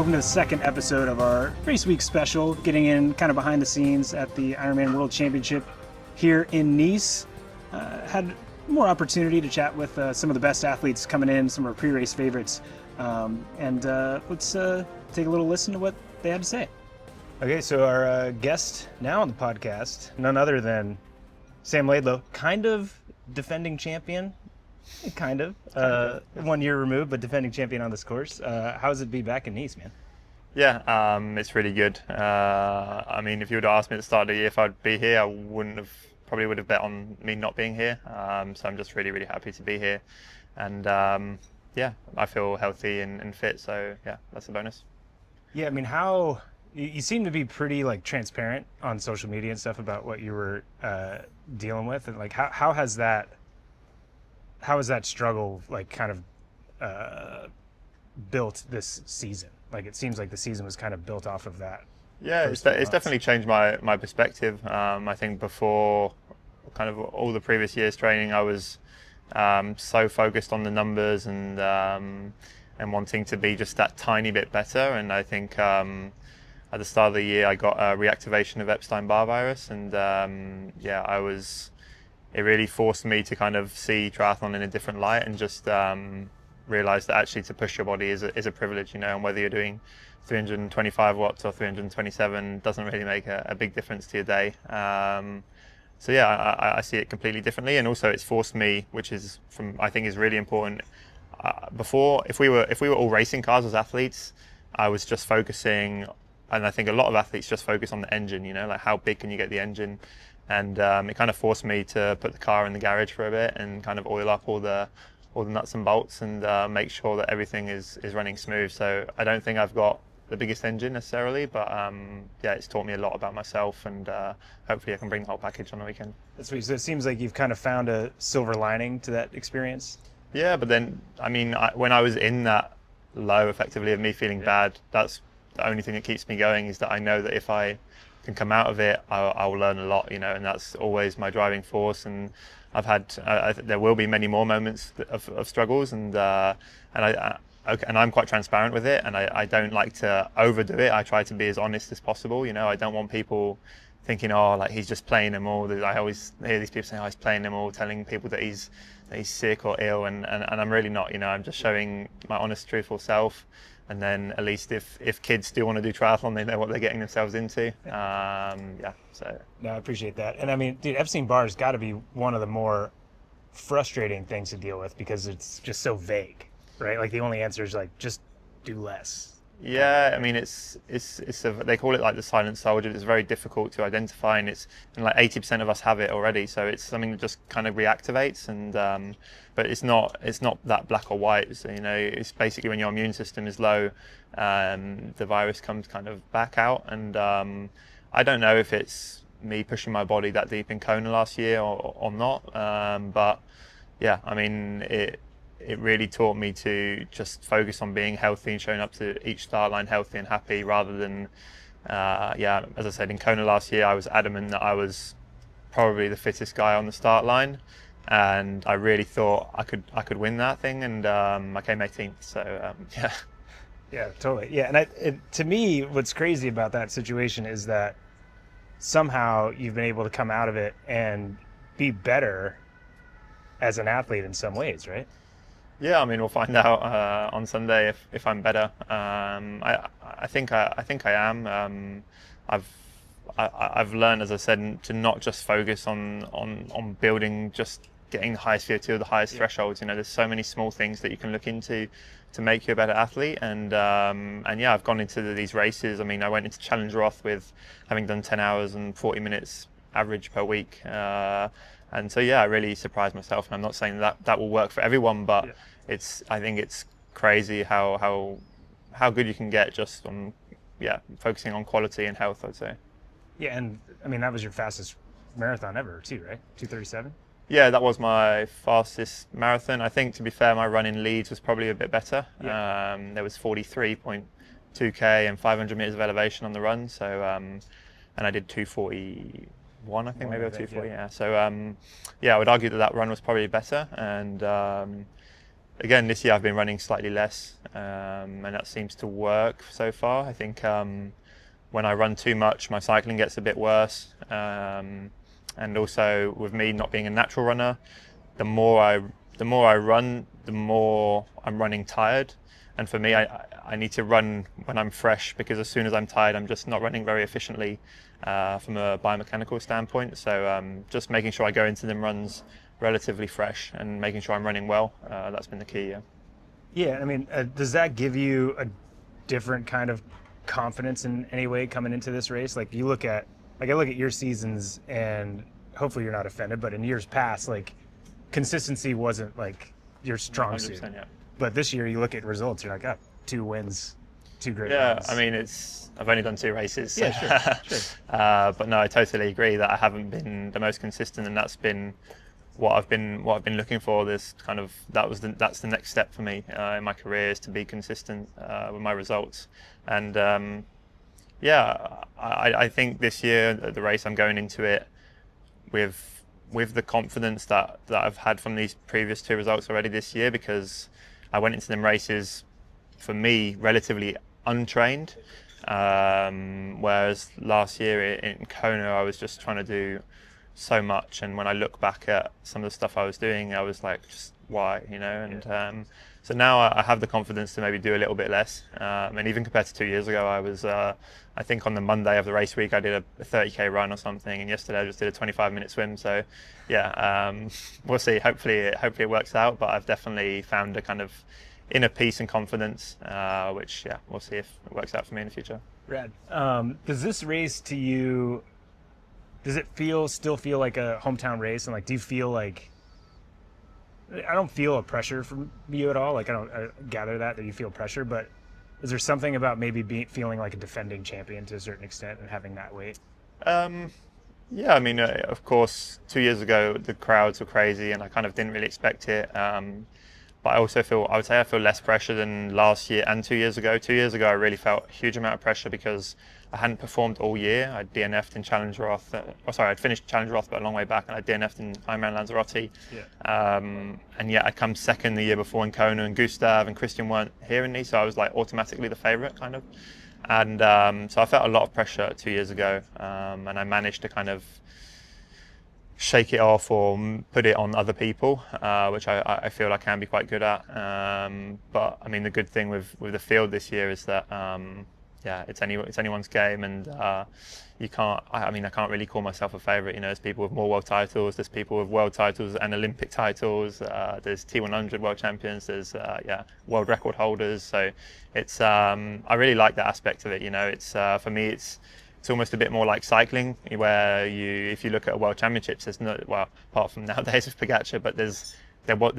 welcome to the second episode of our Race Week special, getting in kind of behind the scenes at the IRONMAN World Championship here in Nice. Had more opportunity to chat with some of the best athletes coming in, some of our pre-race favorites, and let's take a little listen to what they had to say. Okay, so our guest now on the podcast, none other than Sam Laidlow, kind of defending champion. Kind of. 1 year removed, but defending champion on this course. How's it be back in Nice, man? Yeah, it's really good. I mean, if you would have asked me at the start of the year if I'd be here, I probably would have bet on me not being here. So I'm just really, really happy to be here. And yeah, I feel healthy and fit. So yeah, that's a bonus. Yeah, I mean, you seem to be pretty transparent on social media and stuff about what you were dealing with, and how has that struggle kind of built this season? It seems like the season was kind of built off of that. Yeah, it's definitely changed my perspective. I think before kind of all the previous years training, I was so focused on the numbers and wanting to be just that tiny bit better. And I think at the start of the year, I got a reactivation of Epstein-Barr virus, and it really forced me to kind of see triathlon in a different light and just realize that actually to push your body is a privilege, and whether you're doing 325 watts or 327 doesn't really make a big difference to your day. So yeah, I see it completely differently, and also it's forced me, which is I think is really important. Before, if we were all racing cars as athletes, I was just focusing, and I think a lot of athletes just focus on the engine, like how big can you get the engine. And it kind of forced me to put the car in the garage for a bit and kind of oil up all the nuts and bolts and make sure that everything is running smooth. So I don't think I've got the biggest engine necessarily, but yeah, it's taught me a lot about myself, and hopefully I can bring the whole package on the weekend. That's sweet. So it seems like you've kind of found a silver lining to that experience. Yeah, but then, I mean, when I was in that low, effectively, of me feeling bad, that's the only thing that keeps me going, is that I know that if I can come out of it, I'll learn a lot, and that's always my driving force. And I've had, there will be many more moments of struggles, and I'm quite transparent with it, and I don't like to overdo it. I try to be as honest as possible. I don't want people thinking, he's just playing them all. I always hear these people saying, he's playing them all, telling people that he's sick or ill, and I'm really not. I'm just showing my honest, truthful self. And then at least if kids do want to do triathlon, they know what they're getting themselves into. Yeah, so. No, I appreciate that. And I mean, dude, Epstein-Barr has got to be one of the more frustrating things to deal with, because it's just so vague, right? The only answer is just do less. Yeah, I mean, they call it the silent soldier. It's very difficult to identify, and 80% of us have it already. So it's something that just kind of reactivates, and but it's not that black or white. So it's basically when your immune system is low, the virus comes kind of back out. And I don't know if it's me pushing my body that deep in Kona last year or not. But yeah, I mean it really taught me to just focus on being healthy and showing up to each start line healthy and happy, rather than, as I said, in Kona last year, I was adamant that I was probably the fittest guy on the start line, and I really thought I could win that thing, and I came 18th. So yeah. Yeah, totally. Yeah, and to me, what's crazy about that situation is that somehow you've been able to come out of it and be better as an athlete in some ways, right? Yeah, I mean, we'll find out on Sunday if I'm better. I think I am. I've learned, as I said, to not just focus on building, just getting the highest VO2 or the highest thresholds. There's so many small things that you can look into to make you a better athlete. And yeah, I've gone into these races. I mean, I went into Challenge Roth with having done 10 hours and 40 minutes average per week. And so yeah, I really surprised myself, and I'm not saying that will work for everyone, but I think it's crazy how good you can get just on focusing on quality and health, I'd say. Yeah, and I mean, that was your fastest marathon ever too, right? 2:37. Yeah, that was my fastest marathon. I think, to be fair, my run in Leeds was probably a bit better. There was 43.2k and 500 meters of elevation on the run, so and I did 2:41. I think maybe, or 2:40. Yeah. So yeah, I would argue that run was probably better, and again, this year I've been running slightly less, and that seems to work so far. I think when I run too much, my cycling gets a bit worse, and also with me not being a natural runner, the more I run, the more I'm running tired. And for me, I need to run when I'm fresh, because as soon as I'm tired, I'm just not running very efficiently from a biomechanical standpoint. So just making sure I go into them runs relatively fresh and making sure I'm running well. That's been the key. Yeah. Yeah, I mean, does that give you a different kind of confidence in any way coming into this race? Like I look at your seasons, and hopefully you're not offended, but in years past, like consistency wasn't like your strong suit. Yeah. But this year you look at results, you're like, oh, 2 wins, 2 great runs. Yeah, I mean, I've only done 2 races. So. Yeah, sure. But no, I totally agree that I haven't been the most consistent, and that's been what I've been looking for. This kind of that's the next step for me in my career, is to be consistent with my results. And I think this year the race, I'm going into it with the confidence that I've had from these previous 2 results already this year, because I went into them races, for me, relatively untrained, whereas last year in Kona I was just trying to do so much, and when I look back at some of the stuff I was doing, I was like, just why, and so now I have the confidence to maybe do a little bit less, and even compared to 2 years ago, I was I think on the Monday of the race week I did a 30k run or something, and yesterday I just did a 25-minute swim. So yeah, we'll see. Hopefully it works out, but I've definitely found a kind of inner peace and confidence, which we'll see if it works out for me in the future. Rad. Does this race to you, does it still feel like a hometown race? And like, do you feel like, I don't feel a pressure from you at all. Like I gather that you feel pressure, but is there something about maybe feeling like a defending champion to a certain extent and having that weight? Yeah, I mean, of course, 2 years ago the crowds were crazy, and I kind of didn't really expect it. But I also I would say I feel less pressure than last year and 2 years ago. 2 years ago, I really felt a huge amount of pressure because I hadn't performed all year. I DNF'd in Challenge Roth. I'd finished Challenge Roth, but a long way back, and I DNF'd in Ironman Lanzarote. Yeah. And yet I come second the year before in Kona, and Gustav and Christian weren't here in Nice, so I was like automatically the favourite, kind of. And so I felt a lot of pressure 2 years ago, and I managed to kind of shake it off or put it on other people, which I feel I can be quite good at. But I mean, the good thing with the field this year is that it's anyone's game, and you can't. I mean, I can't really call myself a favourite. There's people with more world titles. There's people with world titles and Olympic titles. There's T100 world champions. There's world record holders. So it's I really like that aspect of it. It's for me it's almost a bit more like cycling, where if you look at world championships, there's no, well, apart from nowadays with Pogacar, but there's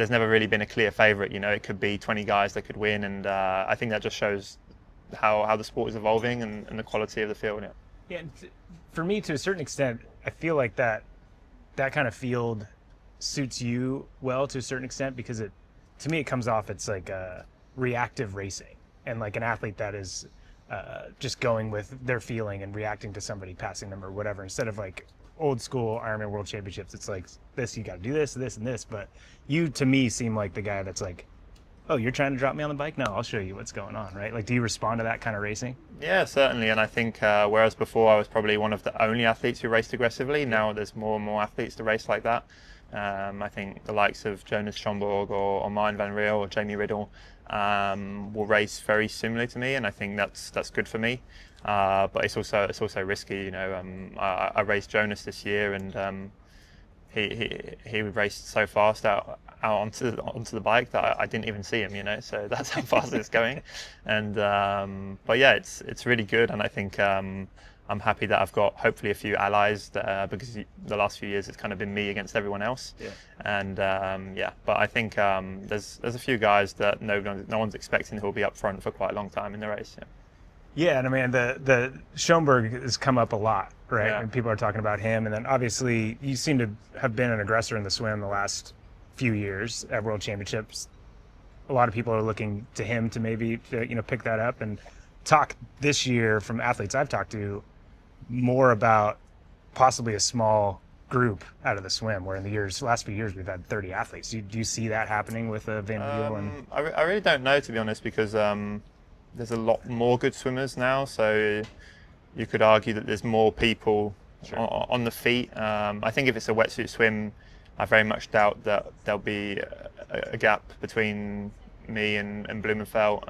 never really been a clear favourite. It could be 20 guys that could win, and I think that just shows how the sport is evolving and the quality of the field. Yeah, for me, to a certain extent, I feel like that kind of field suits you well to a certain extent, because to me it comes off, it's like reactive racing, and like an athlete that is just going with their feeling and reacting to somebody passing them or whatever, instead of like old school Ironman World Championships. It's like this, you got to do this, this, and this. But you, to me, seem like the guy that's like, oh, you're trying to drop me on the bike? No, I'll show you what's going on, right? Like, do you respond to that kind of racing? Yeah, certainly. And I think whereas before I was probably one of the only athletes who raced aggressively, now there's more and more athletes to race like that. I think the likes of Jonas Schomburg or Marten van Riel or Jamie Riddle will race very similarly to me, and I think that's good for me. But it's also risky. I raced Jonas this year, and he raced so fast out onto the bike that I didn't even see him. So that's how fast it's going. And but yeah, it's really good, and I think I'm happy that I've got hopefully a few allies because the last few years it's kind of been me against everyone else. Yeah. And but I think there's a few guys that no one's expecting who will be up front for quite a long time in the race. Yeah. Yeah, and I mean the Schoenberg has come up a lot, right? Yeah. And people are talking about him, and then obviously you seem to have been an aggressor in the swim the last few years at World Championships. A lot of people are looking to him to maybe pick that up, and talk this year from athletes I've talked to more about possibly a small group out of the swim, where in the last few years we've had 30 athletes. Do you see that happening with Van Riel? I really don't know, to be honest, because there's a lot more good swimmers now, so you could argue that there's more people on the feet. I think if it's a wetsuit swim, I very much doubt that there'll be a gap between me and Blumenfeld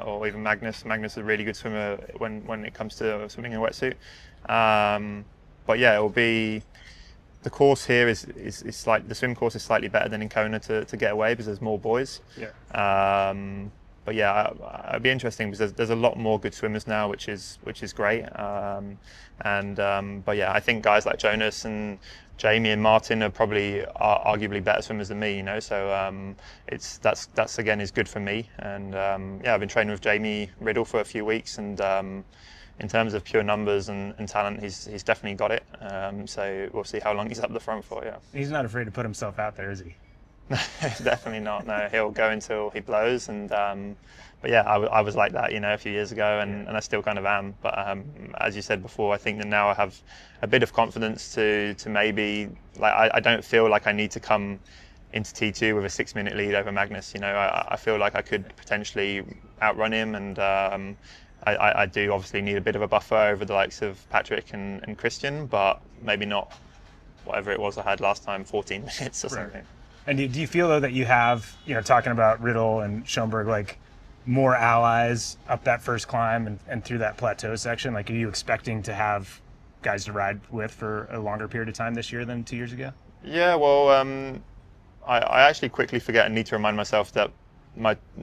or even Magnus. Magnus is a really good swimmer when it comes to swimming in a wetsuit. But yeah, it will be. The course here is like the swim course is slightly better than in Kona to get away because there's more boys. Yeah. But yeah, it'd be interesting because there's a lot more good swimmers now, which is great. But yeah, I think guys like Jonas and Jamie and Martin are probably arguably better swimmers than me, you know. So that's again is good for me. And yeah, I've been training with Jamie Riddle for a few weeks, and in terms of pure numbers and talent, he's definitely got it. So we'll see how long he's up the front for. Yeah. He's not afraid to put himself out there, is he? Definitely not. No, he'll go until he blows. And but yeah, I was like that, you know, a few years ago, and I still kind of am. But as you said before, I think that now I have a bit of confidence to maybe, like, I don't feel like I need to come into T2 with a 6-minute lead over Magnus. You know, I feel like I could potentially outrun him, and I do obviously need a bit of a buffer over the likes of Patrick and Christian, but maybe not whatever it was I had last time, 14 minutes or something. Right. And do you feel, though, that you have, you know, talking about Riddle and Schoenberg, like, more allies up that first climb and through that plateau section? Like, are you expecting to have guys to ride with for a longer period of time this year than 2 years ago? Yeah, well, I actually quickly forget and need to remind myself that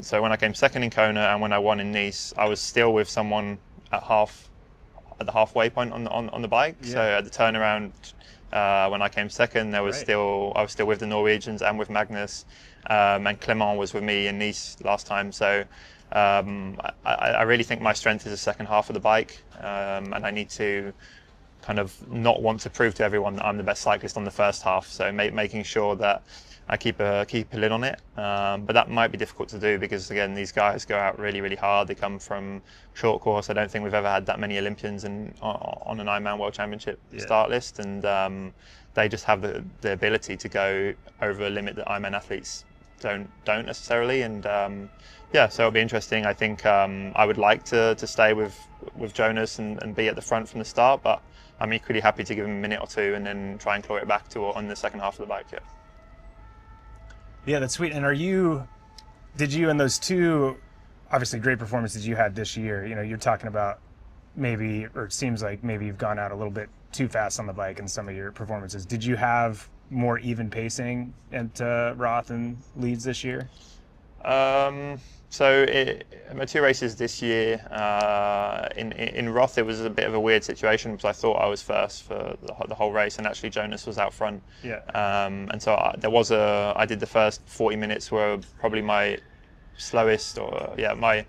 so when I came second in Kona and when I won in Nice, I was still with someone at the halfway point on the bike. Yeah. So at the turnaround, when I came second, I was still with the Norwegians and with Magnus, and Clement was with me in Nice last time. So I really think my strength is the second half of the bike, and I need to kind of not want to prove to everyone that I'm the best cyclist on the first half. So making sure that I keep a lid on it, but that might be difficult to do because, again, these guys go out really, really hard. They come from short course. I don't think we've ever had that many Olympians on an IRONMAN World Championship start list, and they just have the ability to go over a limit that Ironman athletes don't necessarily. And yeah, so it'll be interesting. I think I would like to stay with Jonas and be at the front from the start, but I'm equally happy to give him a minute or two and then try and claw it back to on the second half of the bike. Yeah. Yeah, that's sweet. And did you in those two obviously great performances you had this year, you know, you're talking about maybe, or it seems like maybe you've gone out a little bit too fast on the bike in some of your performances. Did you have more even pacing at Roth and Leeds this year? So my two races this year, in Roth, it was a bit of a weird situation because I thought I was first for the whole race, and actually Jonas was out front. Yeah. And so I did the first 40 minutes were probably my slowest, or my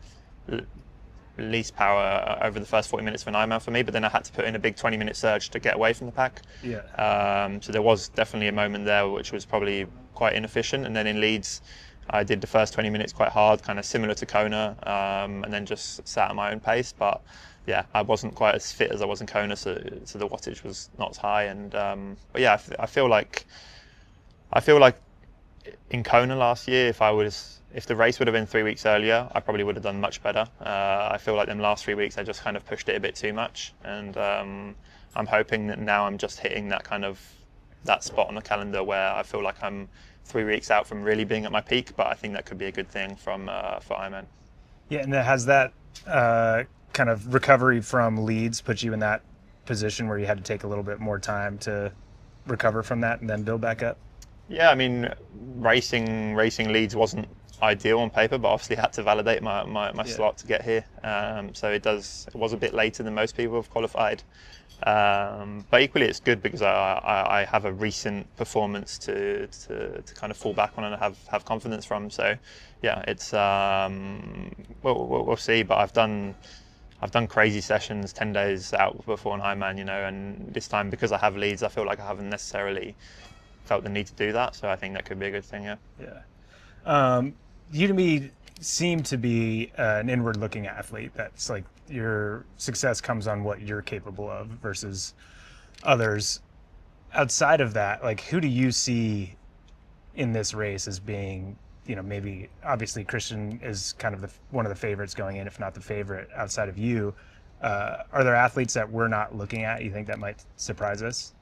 least power over the first 40 minutes of an Ironman for me. But then I had to put in a big 20-minute surge to get away from the pack. Yeah. So there was definitely a moment there which was probably quite inefficient. And then in Leeds, I did the first 20 minutes quite hard, kind of similar to Kona, and then just sat at my own pace. But yeah, I wasn't quite as fit as I was in Kona, so the wattage was not as high. And but yeah, I feel like in Kona last year, if the race would have been 3 weeks earlier, I probably would have done much better. I feel like them last 3 weeks, I just kind of pushed it a bit too much, and I'm hoping that now I'm just hitting that spot on the calendar where I feel like I'm 3 weeks out from really being at my peak, but I think that could be a good thing for Ironman. Yeah, and has that kind of recovery from Leeds put you in that position where you had to take a little bit more time to recover from that and then build back up? Yeah, I mean, racing Leeds wasn't ideal on paper, but obviously had to validate my slot to get here. So it was a bit later than most people have qualified. But equally, it's good because I have a recent performance to kind of fall back on and have confidence from. So yeah, it's we'll see. But I've done crazy sessions 10 days out before an Ironman, you know, and this time because I have Leeds, I feel like I haven't necessarily felt the need to do that. So I think that could be a good thing. Yeah. Yeah. You to me seem to be an inward-looking athlete. That's like your success comes on what you're capable of versus others. outside of that, like, who do you see in this race as being, maybe obviously Christian is kind of one of the favorites going in, if not the favorite outside of you. Are there athletes that we're not looking at you think that might surprise us?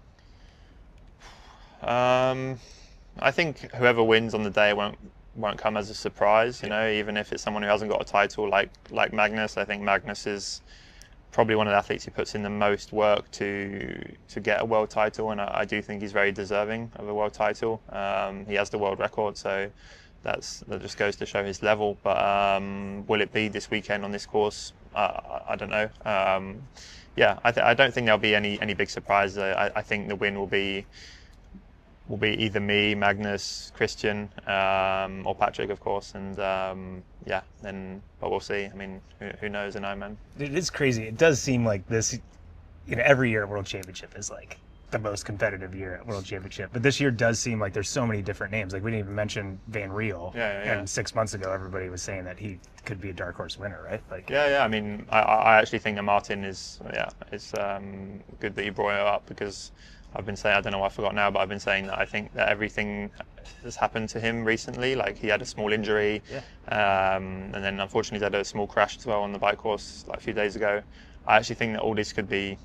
I think whoever wins on the day won't come as a surprise, even if it's someone who hasn't got a title like Magnus. I think Magnus is probably one of the athletes who puts in the most work to get a world title, and I do think he's very deserving of a world title. He has the world record, so that just goes to show his level. But will it be this weekend on this course? I don't know. I don't think there'll be any big surprises. I think the win will be either me, Magnus, Christian, or Patrick, of course, and but we'll see. I mean, who knows in Ironman? It is crazy. It does seem like this, every year at World Championship is like the most competitive year at World Championship, but this year does seem like there's so many different names. Like, we didn't even mention Van Riel, and 6 months ago everybody was saying that he could be a dark horse winner, right? Like, I mean, I actually think that Martin is good that you brought it up, because I've been saying, I don't know why I forgot now, but I've been saying that I think that everything has happened to him recently. Like, he had a small injury, and then unfortunately he had a small crash as well on the bike course like a few days ago. I actually think that all this could be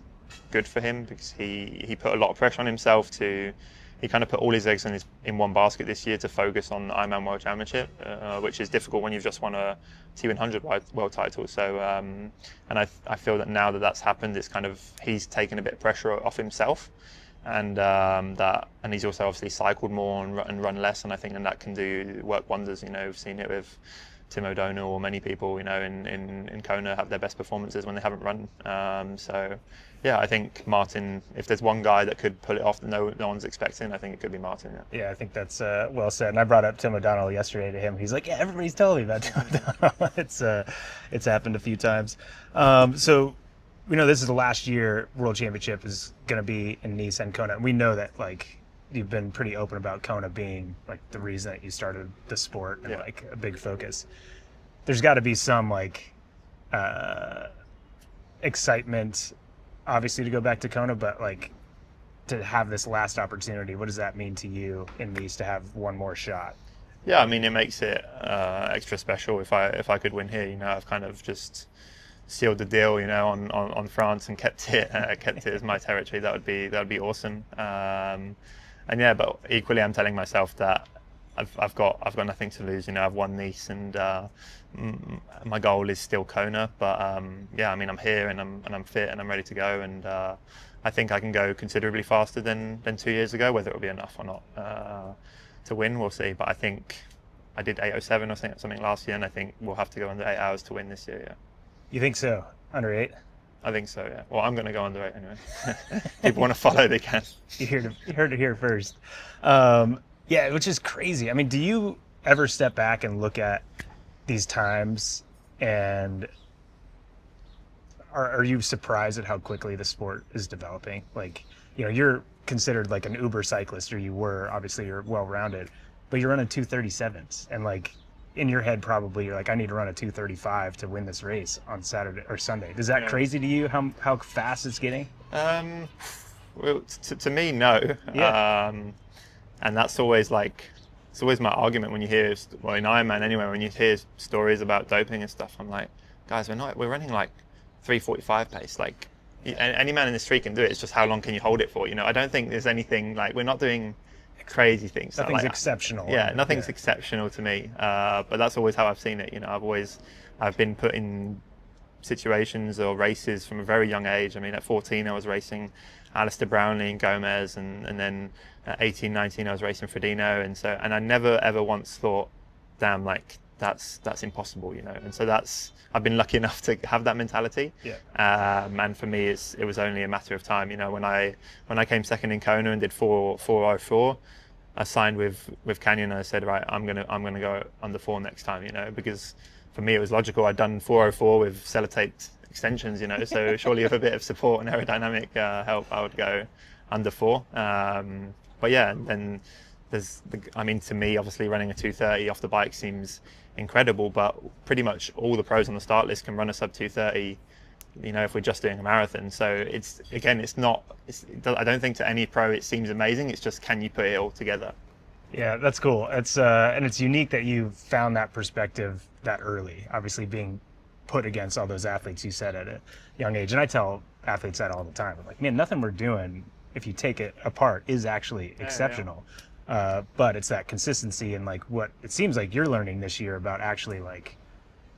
good for him, because he put a lot of pressure on himself he kind of put all his eggs in one basket this year to focus on the Ironman World Championship, which is difficult when you've just won a T100 world title. So, and I feel that now that that's happened, it's kind of, he's taken a bit of pressure off himself. And he's also obviously cycled more and run less, and I think that can work wonders. We've seen it with Tim O'Donnell, or many people, in Kona have their best performances when they haven't run. I think Martin, if there's one guy that could pull it off that no one's expecting, I think it could be Martin. Yeah, I think that's well said. And I brought up Tim O'Donnell yesterday to him. He's like, yeah, everybody's telling me about Tim O'Donnell. It's happened a few times. So we know this is the last year World Championship is going to be in Nice and Kona. And we know that, like, you've been pretty open about Kona being like the reason that you started the sport and like a big focus. There's got to be some like excitement, obviously, to go back to Kona, but like to have this last opportunity. What does that mean to you in Nice to have one more shot? Yeah, I mean, it makes it extra special. If I could win here, I've kind of just sealed the deal, on France, and kept it as my territory. That would be awesome. But equally, I'm telling myself that I've got nothing to lose. I've won Nice, and my goal is still Kona. But I mean, I'm here, and I'm fit, and I'm ready to go, and I think I can go considerably faster than 2 years ago. Whether it'll be enough or not to win, we'll see. But I think I did 8:07 or something last year, and I think we'll have to go under 8 hours to win this year. Yeah. You think so? Under 8? I think so, yeah. Well, I'm going to go under 8 anyway. People want to follow, they can. You heard it here first. Which is crazy. I mean, do you ever step back and look at these times, and are you surprised at how quickly the sport is developing? Like, you're considered like an uber cyclist, or you were. Obviously, you're well-rounded, but you're running 2:37s, and like, in your head, probably you're like, I need to run a 2:35 to win this race on Saturday or Sunday. Is that crazy to you? How fast it's getting? Well, to me, no. Yeah. And that's always it's always my argument when you hear, in Ironman anyway, when you hear stories about doping and stuff. I'm like, guys, we're running like 3:45 pace. Like, any man in the street can do it. It's just how long can you hold it for? I don't think there's anything, like, we're not doing crazy things. Nothing's exceptional. Yeah, nothing's exceptional to me. But that's always how I've seen it. I've been put in situations or races from a very young age. I mean, at 14 I was racing Alistair Brownlee and Gomez, and then at 18, 19 I was racing Frodeno, and I never ever once thought, damn, like that's impossible, and so I've been lucky enough to have that mentality. And for me, it was only a matter of time. When I came second in Kona and did 4:04, I signed with Canyon, and I said, right, I'm gonna go under 4 next time, because for me it was logical. I'd done 4:04 with sellotaped extensions, so surely with a bit of support and aerodynamic help, I would go under 4. But yeah, then to me, obviously running a 2:30 off the bike seems incredible, but pretty much all the pros on the start list can run a sub 2:30 you know, if we're just doing a marathon. So it's not. I don't think to any pro it seems amazing. It's just, can you put it all together? Yeah, that's cool. It's and it's unique that you found that perspective that early. Obviously, being put against all those athletes you said at a young age, and I tell athletes that all the time. I'm like, man, nothing we're doing, if you take it apart, is actually exceptional. But it's that consistency and like what it seems like you're learning this year about actually like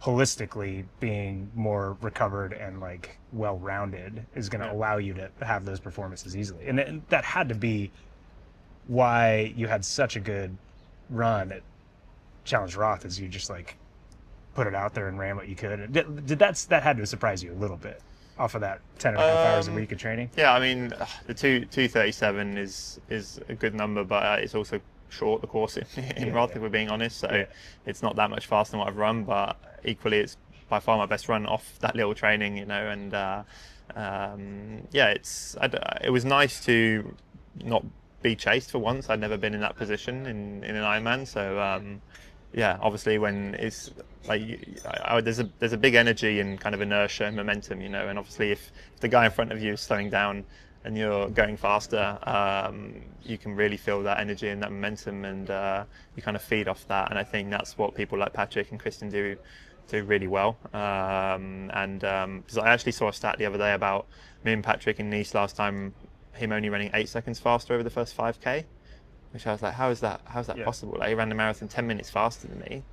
holistically being more recovered and like well-rounded is going to allow you to have those performances easily. And that had to be why you had such a good run at Challenge Roth, is you just like put it out there and ran what you could. Did that had to surprise you a little bit off of that 10.5 hours a week of training? Yeah, I mean, the 2:37 is a good number, but it's also short, the course in Roth, if we're being honest. So it's not that much faster than what I've run, but equally it's by far my best run off that little training, you know. And it was nice to not be chased for once. I'd never been in that position in an Ironman. So obviously when it's like there's a big energy and kind of inertia and momentum, you know. And obviously if the guy in front of you is slowing down and you're going faster, you can really feel that energy and that momentum, and you kind of feed off that. And I think that's what people like Patrick and Kristen do really well. Because I actually saw a stat the other day about me and Patrick in Nice last time, him only running 8 seconds faster over the first 5K, which I was like, how's that possible? Like, he ran the marathon 10 minutes faster than me.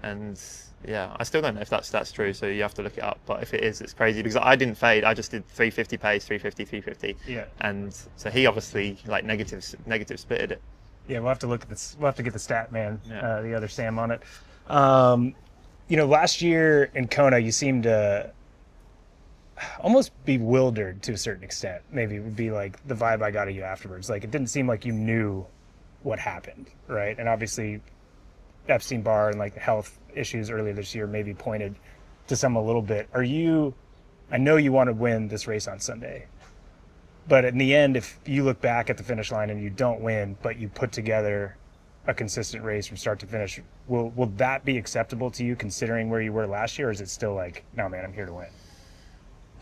And yeah, I still don't know if that's true, so you have to look it up. But if it is, it's crazy, because I didn't fade. I just did 350 pace, 350, 350. Yeah. And so he obviously like negative splitted it. Yeah, we'll have to look at this. We'll have to get the stat man, the other Sam, on it. You know, last year in Kona, you seemed to almost bewildered to a certain extent. Maybe it would be like the vibe I got of you afterwards. Like, it didn't seem like you knew what happened, right? And obviously Epstein-Barr and like the health issues earlier this year maybe pointed to some a little bit. I know you want to win this race on Sunday, but in the end, if you look back at the finish line and you don't win, but you put together a consistent race from start to finish, will that be acceptable to you considering where you were last year? Or is it still like, no man, I'm here to win?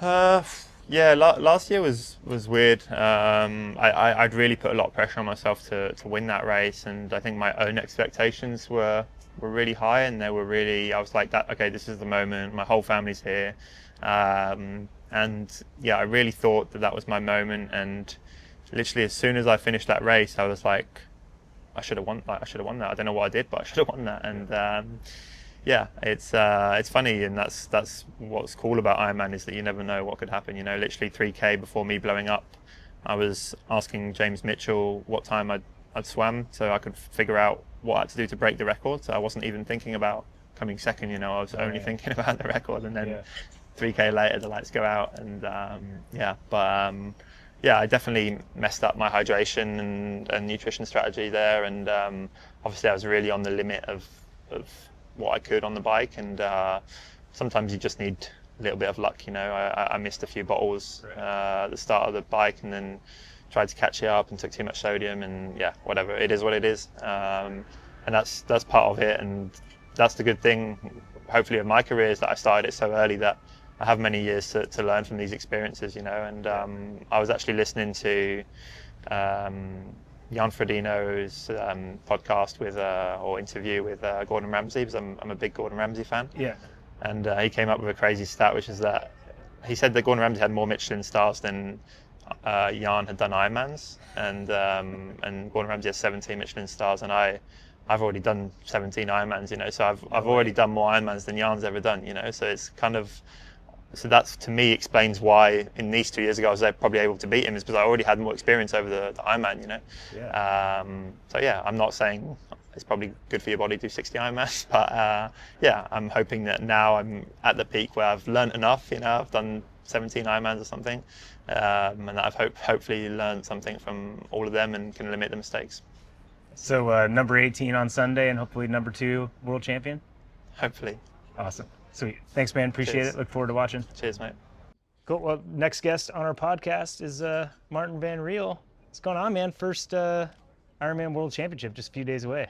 Last year was weird. I'd really put a lot of pressure on myself to win that race, and I think my own expectations were really high, and I was like, that, okay, this is the moment, my whole family's here. And yeah, I really thought that was my moment, and literally as soon as I finished that race, I was like, I should have won that. I don't know what I did, but I should have won that. And yeah, it's funny, and that's what's cool about Ironman, is that you never know what could happen. You know, literally 3K before me blowing up, I was asking James Mitchell what time I'd swam, so I could figure out what I had to do to break the record. So I wasn't even thinking about coming second. You know, I was only thinking about the record, and then 3K later the lights go out, and I definitely messed up my hydration and nutrition strategy there, and obviously I was really on the limit of what I could on the bike, and sometimes you just need a little bit of luck, you know. I missed a few bottles at the start of the bike, and then tried to catch it up and took too much sodium, and yeah, whatever, it is what it is. And that's part of it, and that's the good thing, hopefully, of my career, is that I started it so early that I have many years to learn from these experiences, you know. And I was actually listening to Jan Frodeno's podcast or interview with Gordon Ramsay, because I'm a big Gordon Ramsay fan. Yeah. And he came up with a crazy stat, which is that he said that Gordon Ramsay had more Michelin stars than Jan had done Ironmans, and Gordon Ramsay has 17 Michelin stars, and I've already done 17 Ironmans, you know. So I've already done more Ironmans than Jan's ever done, you know. So it's kind of, so that's, to me, explains why in Nice 2 years ago I was probably able to beat him, is because I already had more experience over the Ironman, you know. Yeah. So yeah, I'm not saying it's probably good for your body to do 60 Ironmans, but yeah, I'm hoping that now I'm at the peak where I've learned enough, you know. I've done 17 Ironmans or something, and that I've hopefully learned something from all of them and can limit the mistakes. So number 18 on Sunday, and hopefully number 2 world champion? Hopefully. Awesome. Sweet. Thanks, man. Appreciate it. Look forward to watching. Cheers, mate. Cool. Well, next guest on our podcast is Marten van Riel. What's going on, man? First Ironman World Championship just a few days away.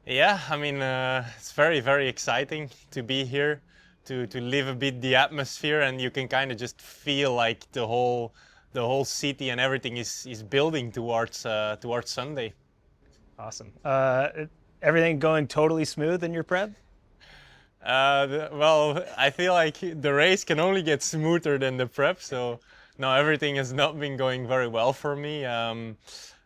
Yeah, I mean, it's very, very exciting to be here. to live a bit the atmosphere, and you can kind of just feel like the whole city and everything is building towards Sunday. Awesome. Everything going totally smooth in your prep? Well, I feel like the race can only get smoother than the prep, so no, everything has not been going very well for me.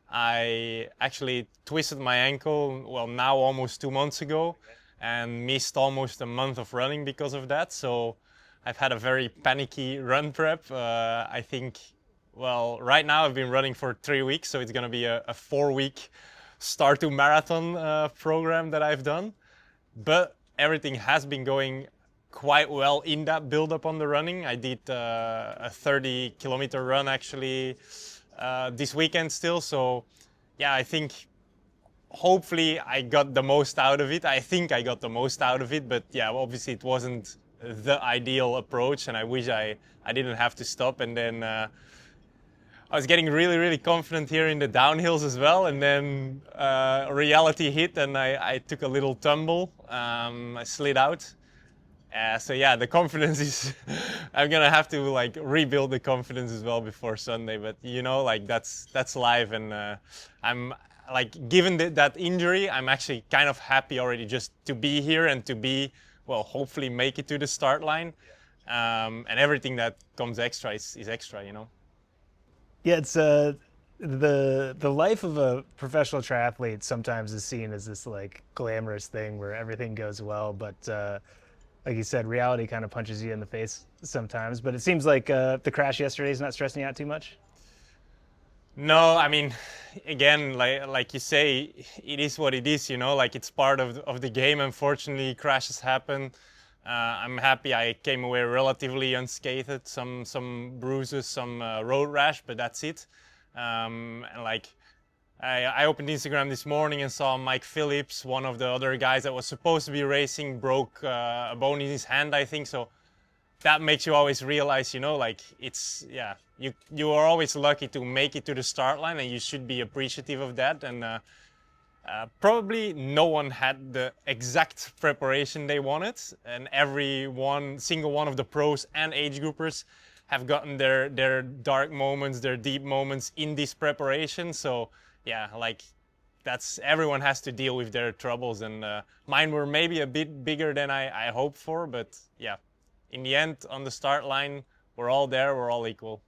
I actually twisted my ankle, well, now almost 2 months ago, and missed almost a month of running because of that. So I've had a very panicky run prep. I think, well, right now I've been running for 3 weeks, so it's going to be a 4-week start to marathon program that I've done. But everything has been going quite well in that build up on the running. I did a 30-kilometer run actually this weekend still. So yeah, I think hopefully I got the most out of it. I think I got the most out of it, but yeah, obviously it wasn't the ideal approach, and I wish I didn't have to stop. And then I was getting really, really confident here in the downhills as well, and then reality hit, and I took a little tumble. I slid out. So yeah, the confidence is, I'm gonna have to like rebuild the confidence as well before Sunday. But you know, like that's life, and I'm like, given that injury, I'm actually kind of happy already just to be here and to be, well, hopefully make it to the start line. And everything that comes extra is extra, you know. Yeah, it's the life of a professional triathlete sometimes is seen as this like glamorous thing where everything goes well, but like you said, reality kind of punches you in the face sometimes. But it seems like the crash yesterday is not stressing you out too much. No, I mean, again, like you say, it is what it is, you know, like it's part of the game. Unfortunately, crashes happen. I'm happy I came away relatively unscathed, some bruises, some road rash, but that's it. And like, I opened Instagram this morning and saw Mike Phillips, one of the other guys that was supposed to be racing, broke a bone in his hand, I think. So that makes you always realize, you know, like it's, yeah, you are always lucky to make it to the start line, and you should be appreciative of that. And probably no one had the exact preparation they wanted, and single one of the pros and age groupers have gotten their dark moments, their deep moments in this preparation. So yeah, like everyone has to deal with their troubles, and mine were maybe a bit bigger than I hoped for, but yeah, in the end, on the start line, we're all there, we're all equal.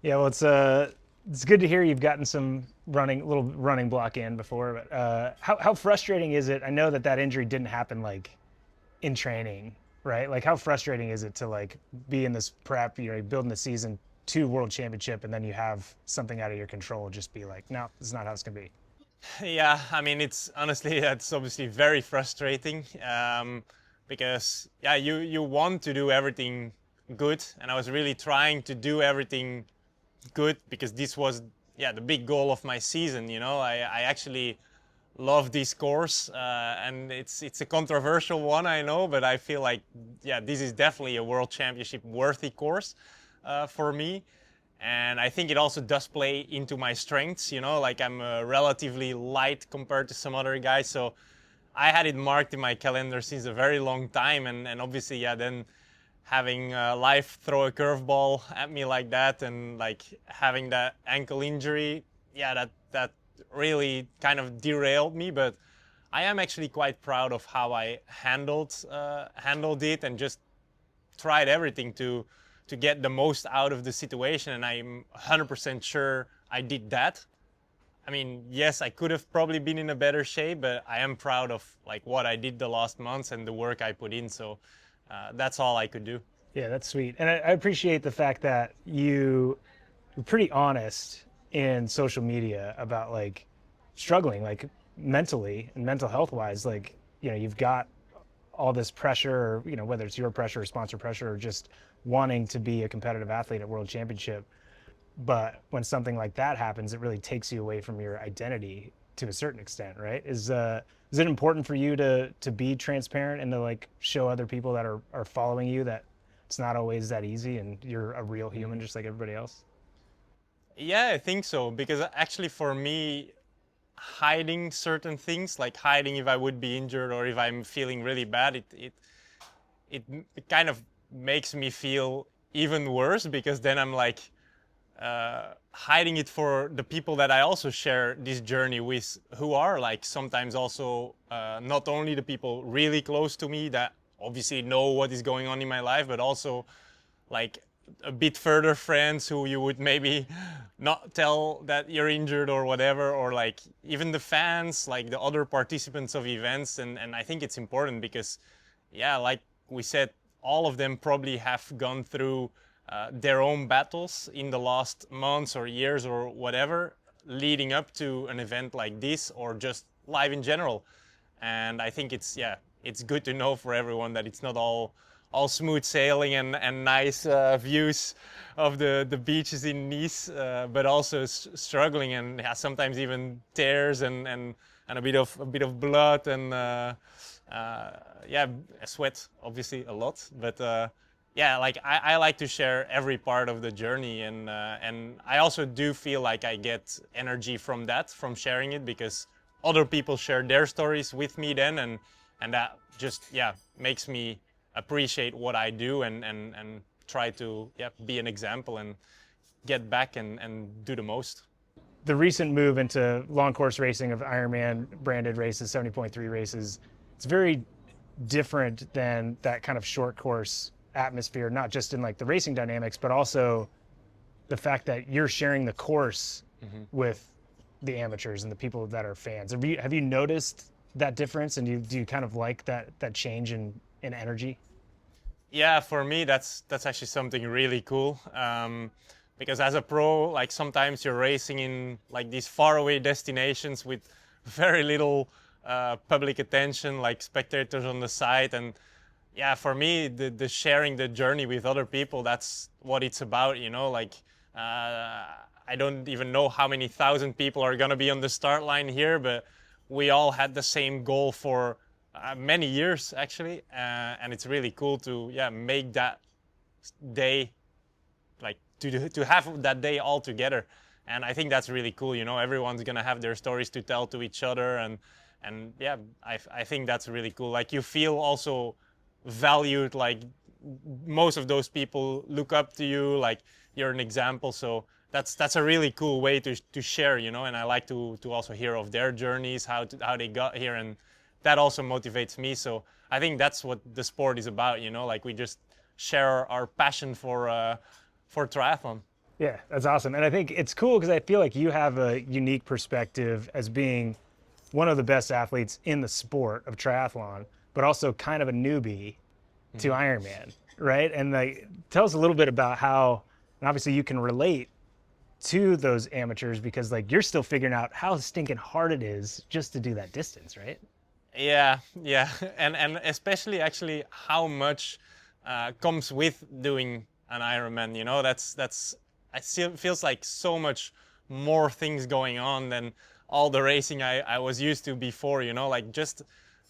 Yeah, well, it's good to hear you've gotten some little running block in before. But how frustrating is it? I know that injury didn't happen like in training, right? Like how frustrating is it to like be in this prep, you're building the season to World Championship, and then you have something out of your control just be like, no, this is not how it's gonna be. Yeah, I mean, it's obviously very frustrating because yeah, you want to do everything good, and I was really trying to do everything good because this was the big goal of my season. You know, I actually love this course, and it's a controversial one, I know, but I feel like this is definitely a World Championship worthy course for me. And I think it also does play into my strengths, you know, like I'm relatively light compared to some other guys. So I had it marked in my calendar since a very long time. And obviously, then having life throw a curveball at me like that, and like having that ankle injury, that really kind of derailed me. But I am actually quite proud of how I handled it, and just tried everything to get the most out of the situation, and I'm 100% sure I did that. I mean, yes, I could have probably been in a better shape, but I am proud of like what I did the last months and the work I put in. So that's all I could do. Yeah, that's sweet. And I appreciate the fact that you're pretty honest in social media about like struggling, like mentally and mental health wise. Like, you know, you've got all this pressure, or, you know, whether it's your pressure or sponsor pressure or just wanting to be a competitive athlete at World Championship. But when something like that happens, it really takes you away from your identity to a certain extent, right? Is it important for you to be transparent and to like show other people that are following you that it's not always that easy and you're a real human just like everybody else? Yeah, I think so, because actually for me, hiding certain things, like hiding if I would be injured or if I'm feeling really bad, it kind of makes me feel even worse, because then I'm like hiding it for the people that I also share this journey with, who are like sometimes also not only the people really close to me that obviously know what is going on in my life, but also like a bit further friends who you would maybe not tell that you're injured or whatever, or like even the fans, like the other participants of events. And I think it's important because, yeah, like we said, all of them probably have gone through their own battles in the last months or years or whatever, leading up to an event like this, or just life in general. And I think it's good to know for everyone that it's not all smooth sailing and nice views of the beaches in Nice, but also struggling, and sometimes even tears and a bit of blood and sweat, obviously a lot. But like I like to share every part of the journey, and I also do feel like I get energy from sharing it, because other people share their stories with me then, and that just makes me appreciate what I do and try to be an example and get back and do the most. The recent move into long course racing of Ironman branded races, 70.3 races, it's very different than that kind of short course atmosphere, not just in like the racing dynamics, but also the fact that you're sharing the course with the amateurs and the people that are fans. Have you noticed that difference, and do you kind of like that change in energy? Yeah, for me that's actually something really cool, because as a pro, like sometimes you're racing in like these faraway destinations with very little public attention, like spectators on the side. And for me, the sharing the journey with other people, that's what it's about, like I don't even know how many thousand people are gonna be on the start line here, but we all had the same goal for many years actually, and it's really cool to make that day, like to have that day all together. And I think that's really cool. Everyone's gonna have their stories to tell to each other, and I think that's really cool. Like you feel also valued, like most of those people look up to you, like you're an example. So that's a really cool way to share, and I like to also hear of their journeys, how they got here, and that also motivates me. So I think that's what the sport is about, like we just share our passion for triathlon. Yeah, that's awesome. And I think it's cool because I feel like you have a unique perspective as being one of the best athletes in the sport of triathlon, but also kind of a newbie to Ironman, right? And like, tell us a little bit about how, and obviously you can relate to those amateurs, because like you're still figuring out how stinking hard it is just to do that distance, right? Yeah, and especially actually how much comes with doing an Ironman. It feels like so much more things going on than all the racing I was used to before. Like just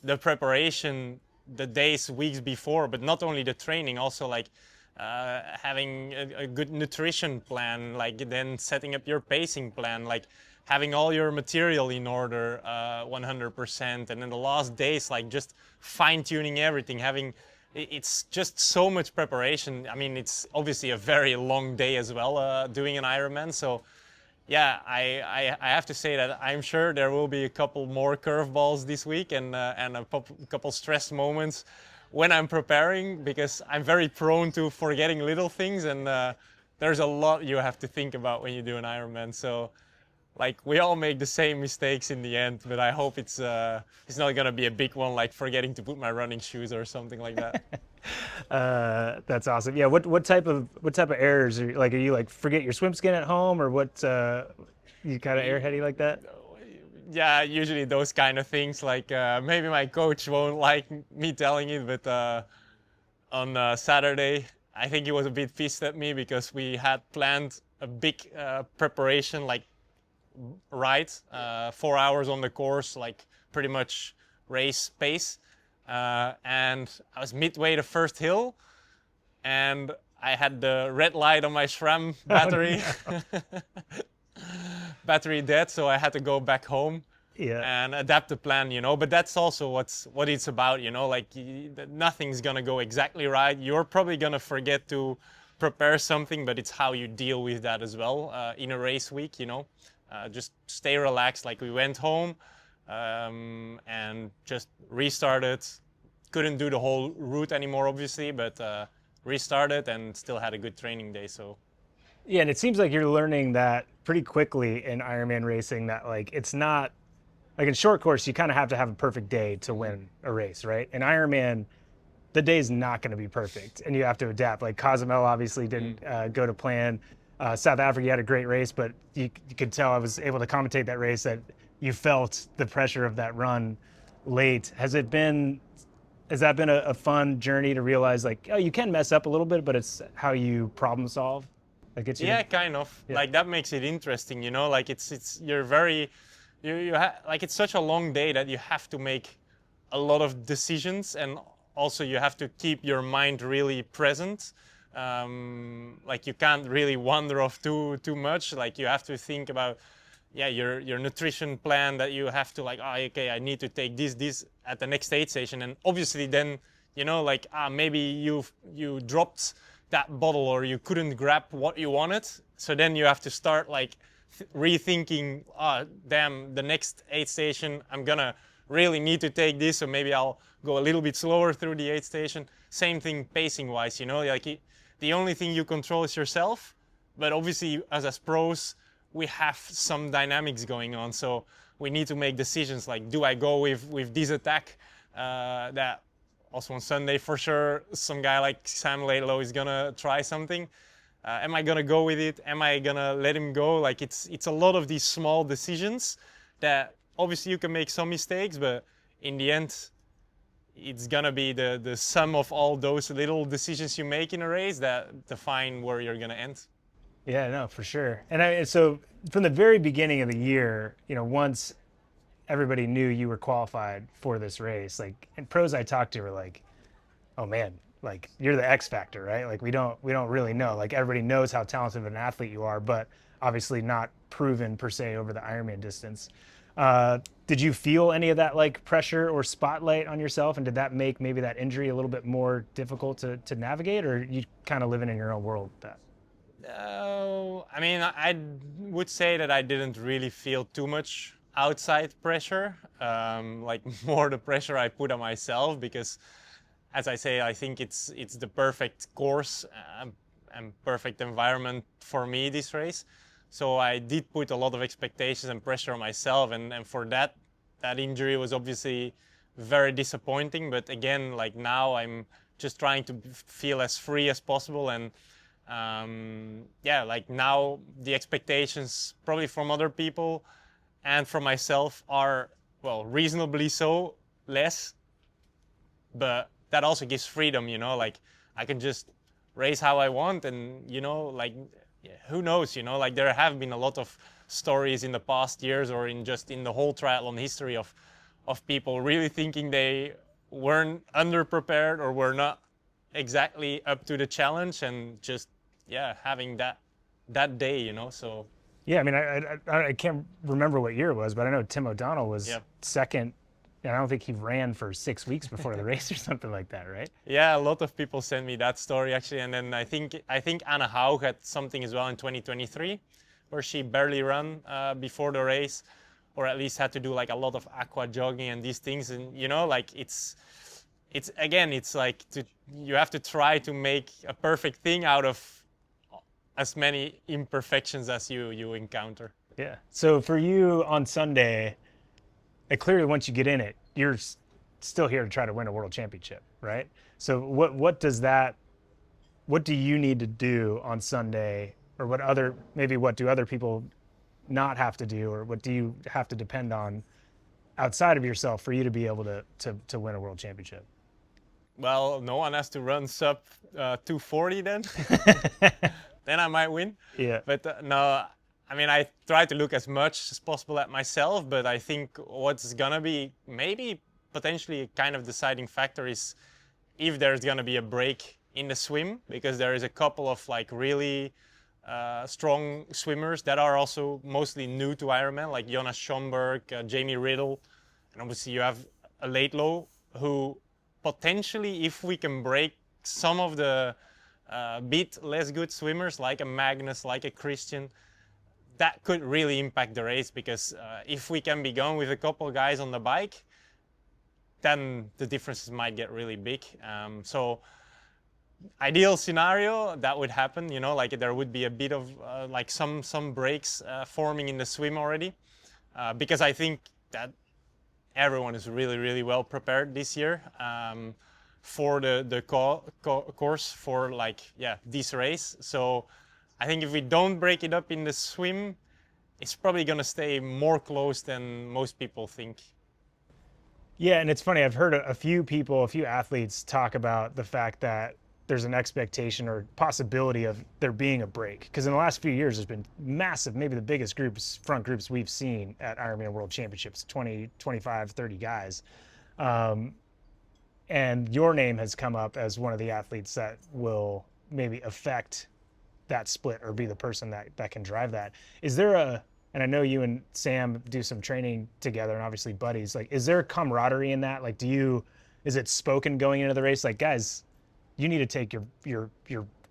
the preparation, the days, weeks before, but not only the training, also like having a good nutrition plan, like then setting up your pacing plan, like having all your material in order 100%, and then the last days, like just fine-tuning everything, it's just so much preparation. I mean, it's obviously a very long day as well, doing an Ironman. So I have to say that I'm sure there will be a couple more curveballs this week, and a couple stress moments when I'm preparing, because I'm very prone to forgetting little things, and there's a lot you have to think about when you do an Ironman. So like we all make the same mistakes in the end, but I hope it's not gonna be a big one, like forgetting to put my running shoes or something like that. That's awesome. Yeah, what type of errors are you like forget your swim skin at home, or what? You kind of airheady like that? Yeah, usually those kind of things. Like maybe my coach won't like me telling it, but on Saturday, I think he was a bit pissed at me because we had planned a big preparation, like ride, 4 hours on the course, like pretty much race pace. And I was midway the first hill, and I had the red light on my SRAM battery. Battery dead, so I had to go back home. and adapt the plan, you know. But that's also what it's about, you know. Like nothing's gonna go exactly right. You're probably gonna forget to prepare something, but it's how you deal with that as well in a race week, you know. Just stay relaxed. Like we went home and just restarted. Couldn't do the whole route anymore, obviously, but restarted and still had a good training day. So Yeah, and it seems like you're learning that pretty quickly in Ironman racing, that like it's not like in short course you kind of have to have a perfect day to win a race, right? In Ironman, the day's not going to be perfect, and you have to adapt. Like Cozumel obviously didn't go to plan. South Africa, you had a great race, but you could tell I was able to commentate that race that you felt the pressure of that run late. Has that been a fun journey to realize like, oh, you can mess up a little bit, but it's how you problem solve? Like it's kind of. Yeah. Like that makes it interesting, you know. Like you're very, like it's such a long day that you have to make a lot of decisions, and also you have to keep your mind really present. Like you can't really wander off too much. Like you have to think about your nutrition plan, that you have to like, okay, I need to take this at the next aid station. And obviously then, you know, like maybe you dropped that bottle or you couldn't grab what you wanted. So then you have to start like rethinking, damn, the next aid station, I'm gonna really need to take this, so maybe I'll go a little bit slower through the aid station. Same thing pacing wise, you know, like the only thing you control is yourself, but obviously as pros, we have some dynamics going on, so we need to make decisions like, do I go with this attack that also on Sunday for sure some guy like Sam Laidlow is gonna try something. Am I gonna go with it? Am I gonna let him go? Like it's a lot of these small decisions that obviously you can make some mistakes, but in the end it's gonna be the sum of all those little decisions you make in a race that define where you're gonna end. Yeah, no, for sure. And so from the very beginning of the year, you know, once everybody knew you were qualified for this race, like, and pros I talked to were like, oh man, like you're the X factor, right? Like we don't really know. Like everybody knows how talented of an athlete you are, but obviously not proven per se over the Ironman distance. Did you feel any of that like pressure or spotlight on yourself, and did that make maybe that injury a little bit more difficult to navigate, or you kind of living in your own world with that? I mean, I would say that I didn't really feel too much outside pressure, like more the pressure I put on myself, because as I say, I think it's the perfect course and perfect environment for me this race. So I did put a lot of expectations and pressure on myself, and for that injury was obviously very disappointing. But again, like now I'm just trying to feel as free as possible, and like now the expectations probably from other people and from myself are, well, reasonably so less, but that also gives freedom, you know, like I can just race how I want, and you know, like who knows, you know, like there have been a lot of stories in the past years or in the whole triathlon history of people really thinking they weren't underprepared or were not exactly up to the challenge, and just having that day, you know. So yeah, I mean, I can't remember what year it was, but I know Tim O'Donnell was second, and I don't think he ran for 6 weeks before the race or something like that, right? Yeah, a lot of people sent me that story actually, and then I think Anna Haug had something as well in 2023, where she barely ran before the race, or at least had to do like a lot of aqua jogging and these things, and you know, like it's again, it's like you have to try to make a perfect thing out of as many imperfections as you encounter. Yeah. So for you on Sunday, clearly once you get in it, you're still here to try to win a world championship, right? So what do you need to do on Sunday, or what do other people not have to do, or what do you have to depend on outside of yourself for you to be able to win a world championship? Well, no one has to run sub 240 then. Then I might win. Yeah. But no, I mean, I try to look as much as possible at myself, but I think what's gonna be maybe potentially kind of deciding factor is if there's gonna be a break in the swim, because there is a couple of like really strong swimmers that are also mostly new to Ironman, like Jonas Schomburg, Jamie Riddle, and obviously you have a Laidlow, who potentially, if we can break some of the bit less good swimmers, like a Magnus, like a Christian, that could really impact the race, because if we can be going with a couple guys on the bike, then the differences might get really big. So ideal scenario, that would happen, you know, like there would be a bit of like some breaks forming in the swim already, because I think that everyone is really well prepared this year for the course for like this race. So I think if we don't break it up in the swim, it's probably gonna stay more close than most people think. Yeah, and it's funny, I've heard a few athletes talk about the fact that there's an expectation or possibility of there being a break. Because in the last few years, there's been massive, maybe the biggest front groups we've seen at Ironman World Championships, 20, 25, 30 guys. And your name has come up as one of the athletes that will maybe affect that split or be the person that can drive that. Is there and I know you and Sam do some training together and obviously buddies, like, is there camaraderie in that? Like, is it spoken going into the race? Like, guys, you need to take your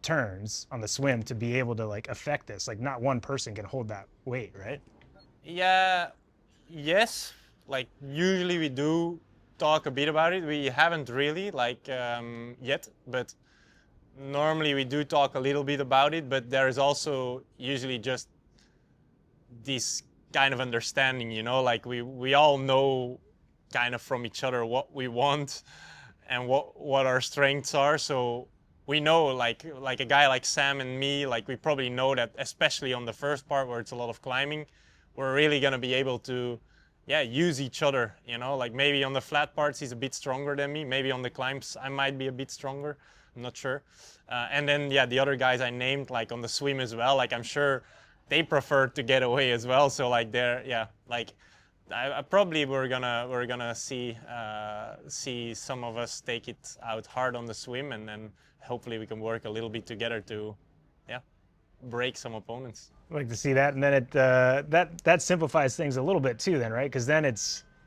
turns on the swim to be able to like affect this. Like, not one person can hold that weight, right? Yeah, yes. Like usually we do talk a bit about it. We haven't really yet, but normally we do talk a little bit about it. But there is also usually just this kind of understanding, you know, like we all know kind of from each other what we want and what our strengths are. So we know, like a guy like Sam and me, like we probably know that, especially on the first part where it's a lot of climbing, we're really going to be able to use each other, you know, like maybe on the flat parts he's a bit stronger than me, maybe on the climbs I might be a bit stronger, I'm not sure. And then the other guys I named, like on the swim as well, like I'm sure they prefer to get away as well. So like I probably we're gonna see some of us take it out hard on the swim, and then hopefully we can work a little bit together to break some opponents. I'd like to see that, and then it that simplifies things a little bit too, then, right? Because then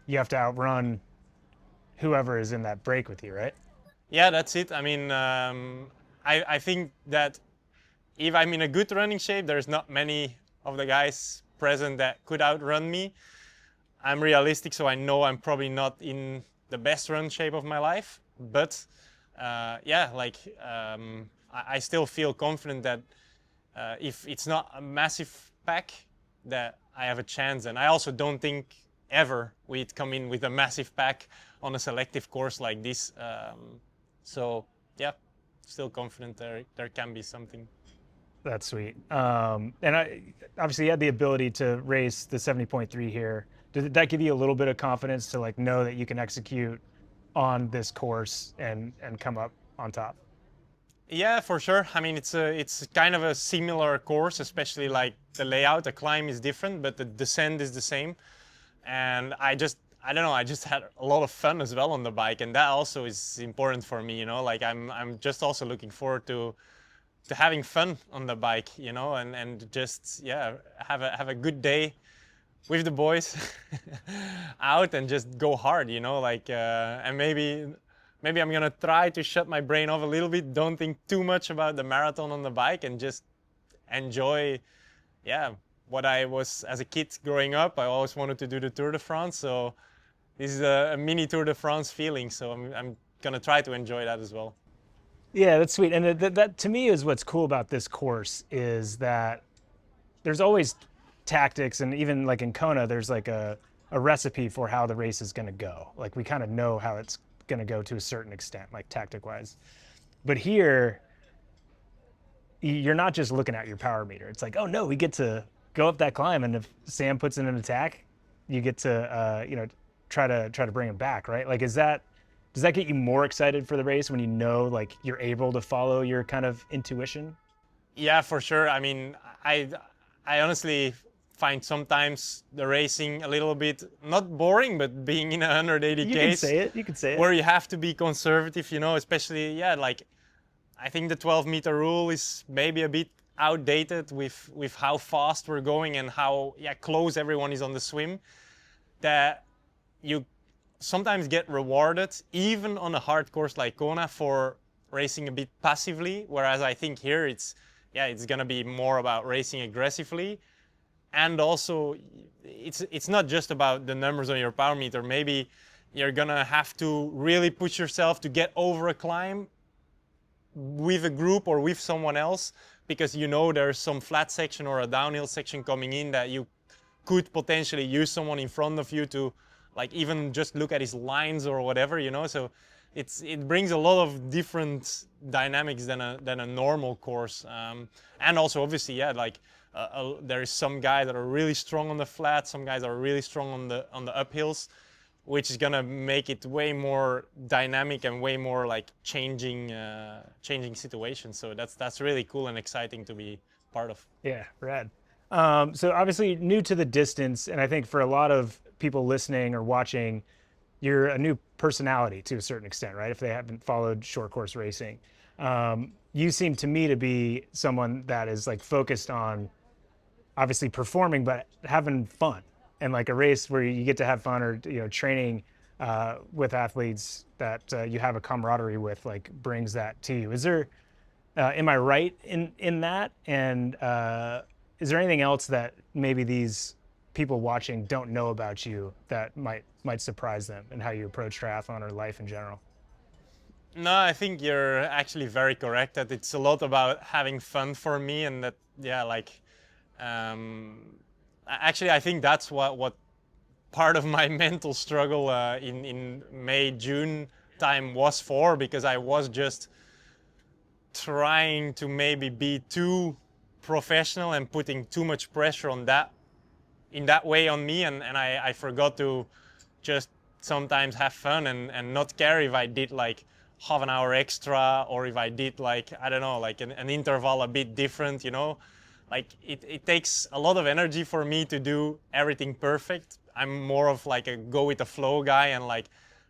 you have to outrun whoever is in that break with you, right? Yeah, that's it. I mean, I think that if I'm in a good running shape, there's not many of the guys present that could outrun me. I'm realistic, so I know I'm probably not in the best run shape of my life. But I still feel confident that if it's not a massive pack, that I have a chance. And I also don't think ever we'd come in with a massive pack on a selective course like this. So yeah, still confident there can be something. That's sweet. And obviously you had the ability to race the 70.3 here. Did that give you a little bit of confidence to like know that you can execute on this course and come up on top? Yeah, for sure. I mean, it's kind of a similar course, especially like the layout. The climb is different, but the descent is the same. And I just had a lot of fun as well on the bike, and that also is important for me. You know, like I'm just also looking forward to having fun on the bike, you know, and just have a good day with the boys out and just go hard, you know, like and maybe I'm gonna try to shut my brain off a little bit, don't think too much about the marathon on the bike, and just enjoy what I was as a kid growing up. I always wanted to do the Tour de France, so this is a mini Tour de France feeling, so I'm gonna try to enjoy that as well. Yeah, that's sweet. And that to me is what's cool about this course, is that there's always tactics, and even like in Kona, there's like a recipe for how the race is going to go. Like we kind of know how it's going to go to a certain extent, like tactic wise. But here, you're not just looking at your power meter. It's like, oh no, we get to go up that climb, and if Sam puts in an attack, you get to try to bring him back, right? Like, does that get you more excited for the race when you know like you're able to follow your kind of intuition? Yeah, for sure. I mean, I honestly find sometimes the racing a little bit not boring, but being in a 180 You case. You can say it. Where you have to be conservative, you know, especially like I think the 12-meter rule is maybe a bit outdated with how fast we're going and how close everyone is on the swim, that you sometimes get rewarded even on a hard course like Kona for racing a bit passively, whereas I think here it's gonna be more about racing aggressively. And also it's not just about the numbers on your power meter. Maybe you're gonna have to really push yourself to get over a climb with a group or with someone else, because you know there's some flat section or a downhill section coming in that you could potentially use someone in front of you to like even just look at his lines or whatever, you know. So it brings a lot of different dynamics than a normal course. And also obviously there is some guys that are really strong on the flat, some guys are really strong on the uphills, which is gonna make it way more dynamic and way more like changing situations. So that's really cool and exciting to be part of. Yeah, rad. So obviously new to the distance, and I think for a lot of people listening or watching, you're a new personality to a certain extent, right? If they haven't followed short course racing. You seem to me to be someone that is like focused on obviously performing, but having fun. And like a race where you get to have fun, or training with athletes that you have a camaraderie with, like brings that to you. Is there, am I right in that? And is there anything else that maybe these people watching don't know about you that might surprise them and how you approach triathlon or life in general? No, I think you're actually very correct that it's a lot about having fun for me, and that actually I think that's what part of my mental struggle in May, June time was for, because I was just trying to maybe be too professional and putting too much pressure on that in that way on me, and I forgot to just sometimes have fun and not care if I did like half an hour extra, or if I did like, I don't know, like an interval a bit different, you know. Like it takes a lot of energy for me to do everything perfect. I'm more of like a go with the flow guy and like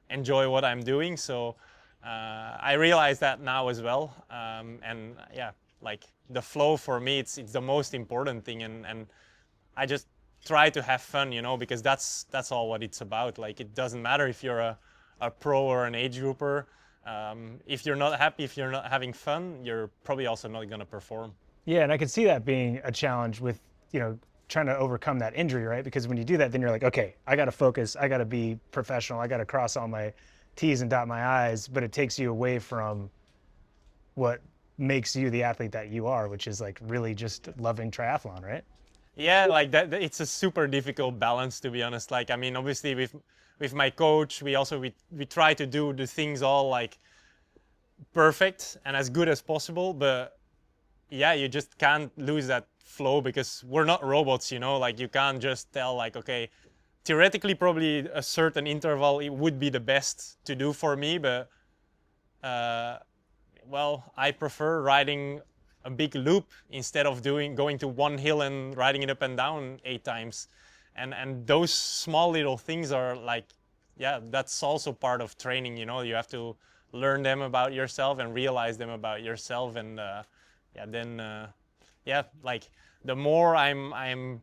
enjoy what I'm doing. So I realize that now as well. And yeah, like the flow for me, it's the most important thing. And I just try to have fun, you know, because that's all what it's about. Like it doesn't matter if you're a pro or an age grouper. If you're not happy, if you're not having fun, you're probably also not going to perform. Yeah, and I could see that being a challenge with, trying to overcome that injury, right? Because when you do that, then you're like, okay, I got to focus, I got to be professional, I got to cross all my T's and dot my I's, but it takes you away from what makes you the athlete that you are, which is like really just loving triathlon, right? Yeah, like that it's a super difficult balance, to be honest. Like, I mean, obviously with my coach, we try to do the things all like perfect and as good as possible, but yeah, you just can't lose that flow, because we're not robots, you know. Like you can't just tell like, okay, theoretically probably a certain interval it would be the best to do for me, but well, I prefer riding a big loop instead of going to one hill and riding it up and down 8 times. And those small little things are like, yeah, that's also part of training, you know. You have to learn them about yourself and realize them about yourself, and like the more I'm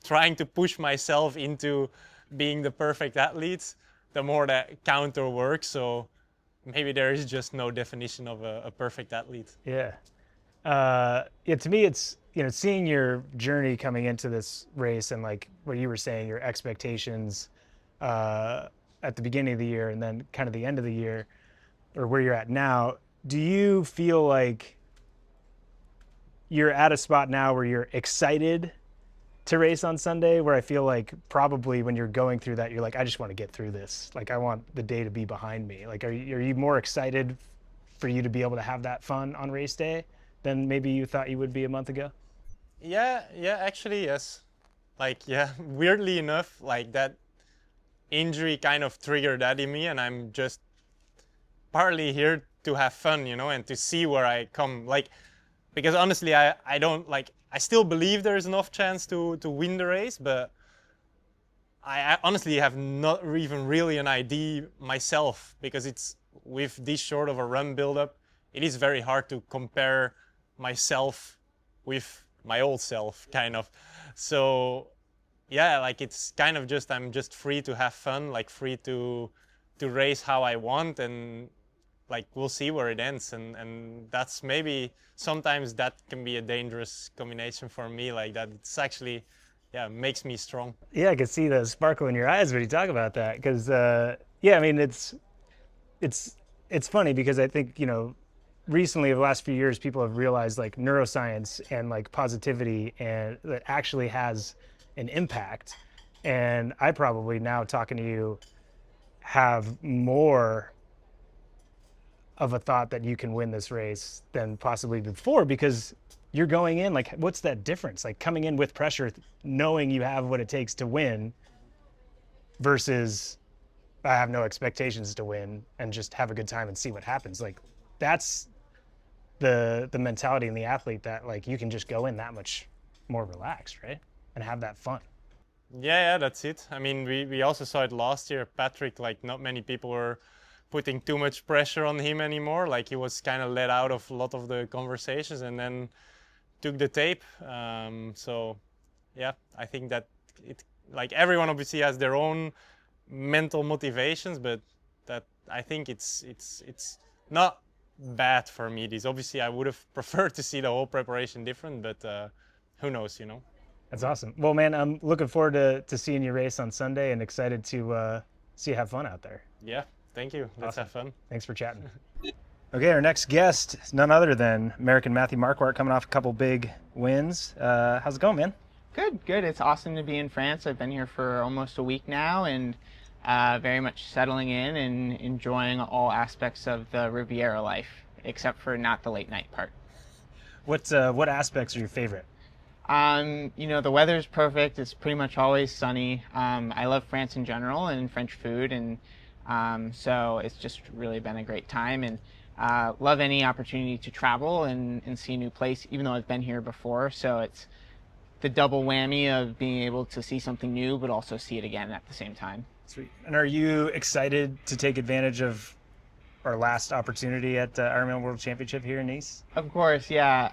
trying to push myself into being the perfect athlete, the more that counter works. So maybe there is just no definition of a perfect athlete. Yeah. To me, it's, seeing your journey coming into this race and like what you were saying, your expectations at the beginning of the year and then kind of the end of the year, or where you're at now. Do you feel like you're at a spot now where you're excited to race on Sunday, where I feel like probably when you're going through that, you're like, I just want to get through this. Like, I want the day to be behind me. Like, are you more excited for you to be able to have that fun on race day than maybe you thought you would be a month ago? Yeah, actually, yes. Like, yeah, weirdly enough, like that injury kind of triggered that in me, and I'm just partly here to have fun, you know, and to see where I come. Like, because honestly, I don't like, I still believe there's enough chance to win the race, but I honestly have not even really an idea myself, because it's with this short of a run build-up, it is very hard to compare myself with my old self, kind of. So yeah, like it's kind of just, I'm just free to have fun, like free to race how I want, and like we'll see where it ends. And that's maybe sometimes that can be a dangerous combination for me, like that it's actually, yeah, makes me strong. Yeah, I can see the sparkle in your eyes when you talk about that. Because yeah, I mean it's funny because I think, you know, recently over the last few years, people have realized like neuroscience and like positivity and that actually has an impact. And I probably now talking to you have more of a thought that you can win this race than possibly before, because you're going in like, what's that difference? Like coming in with pressure, knowing you have what it takes to win versus I have no expectations to win and just have a good time and see what happens. Like that's the mentality in the athlete, that like you can just go in that much more relaxed, right? And have that fun. Yeah, that's it. I mean, we also saw it last year. Patrick, like not many people were putting too much pressure on him anymore. Like he was kind of let out of a lot of the conversations and then took the tape. So yeah, I think that it, like everyone obviously has their own mental motivations, but that I think it's not bad for me. This obviously I would have preferred to see the whole preparation different, but who knows, you know. That's awesome. Well, man, I'm looking forward to seeing you race on Sunday and excited to see you have fun out there. Yeah, thank you. Let's have fun. Thanks for chatting. Okay, our next guest is none other than American Matthew Marquardt, coming off a couple big wins. How's it going, man? Good, good. It's awesome to be in France. I've been here for almost a week now, and very much settling in and enjoying all aspects of the Riviera life, except for not the late night part. What aspects are your favorite? You know, the weather's perfect. It's pretty much always sunny. I love France in general and French food, and so it's just really been a great time, and love any opportunity to travel and see a new place, even though I've been here before. So it's the double whammy of being able to see something new, but also see it again at the same time. Sweet. And are you excited to take advantage of our last opportunity at IRONMAN World Championship here in Nice? Of course, yeah.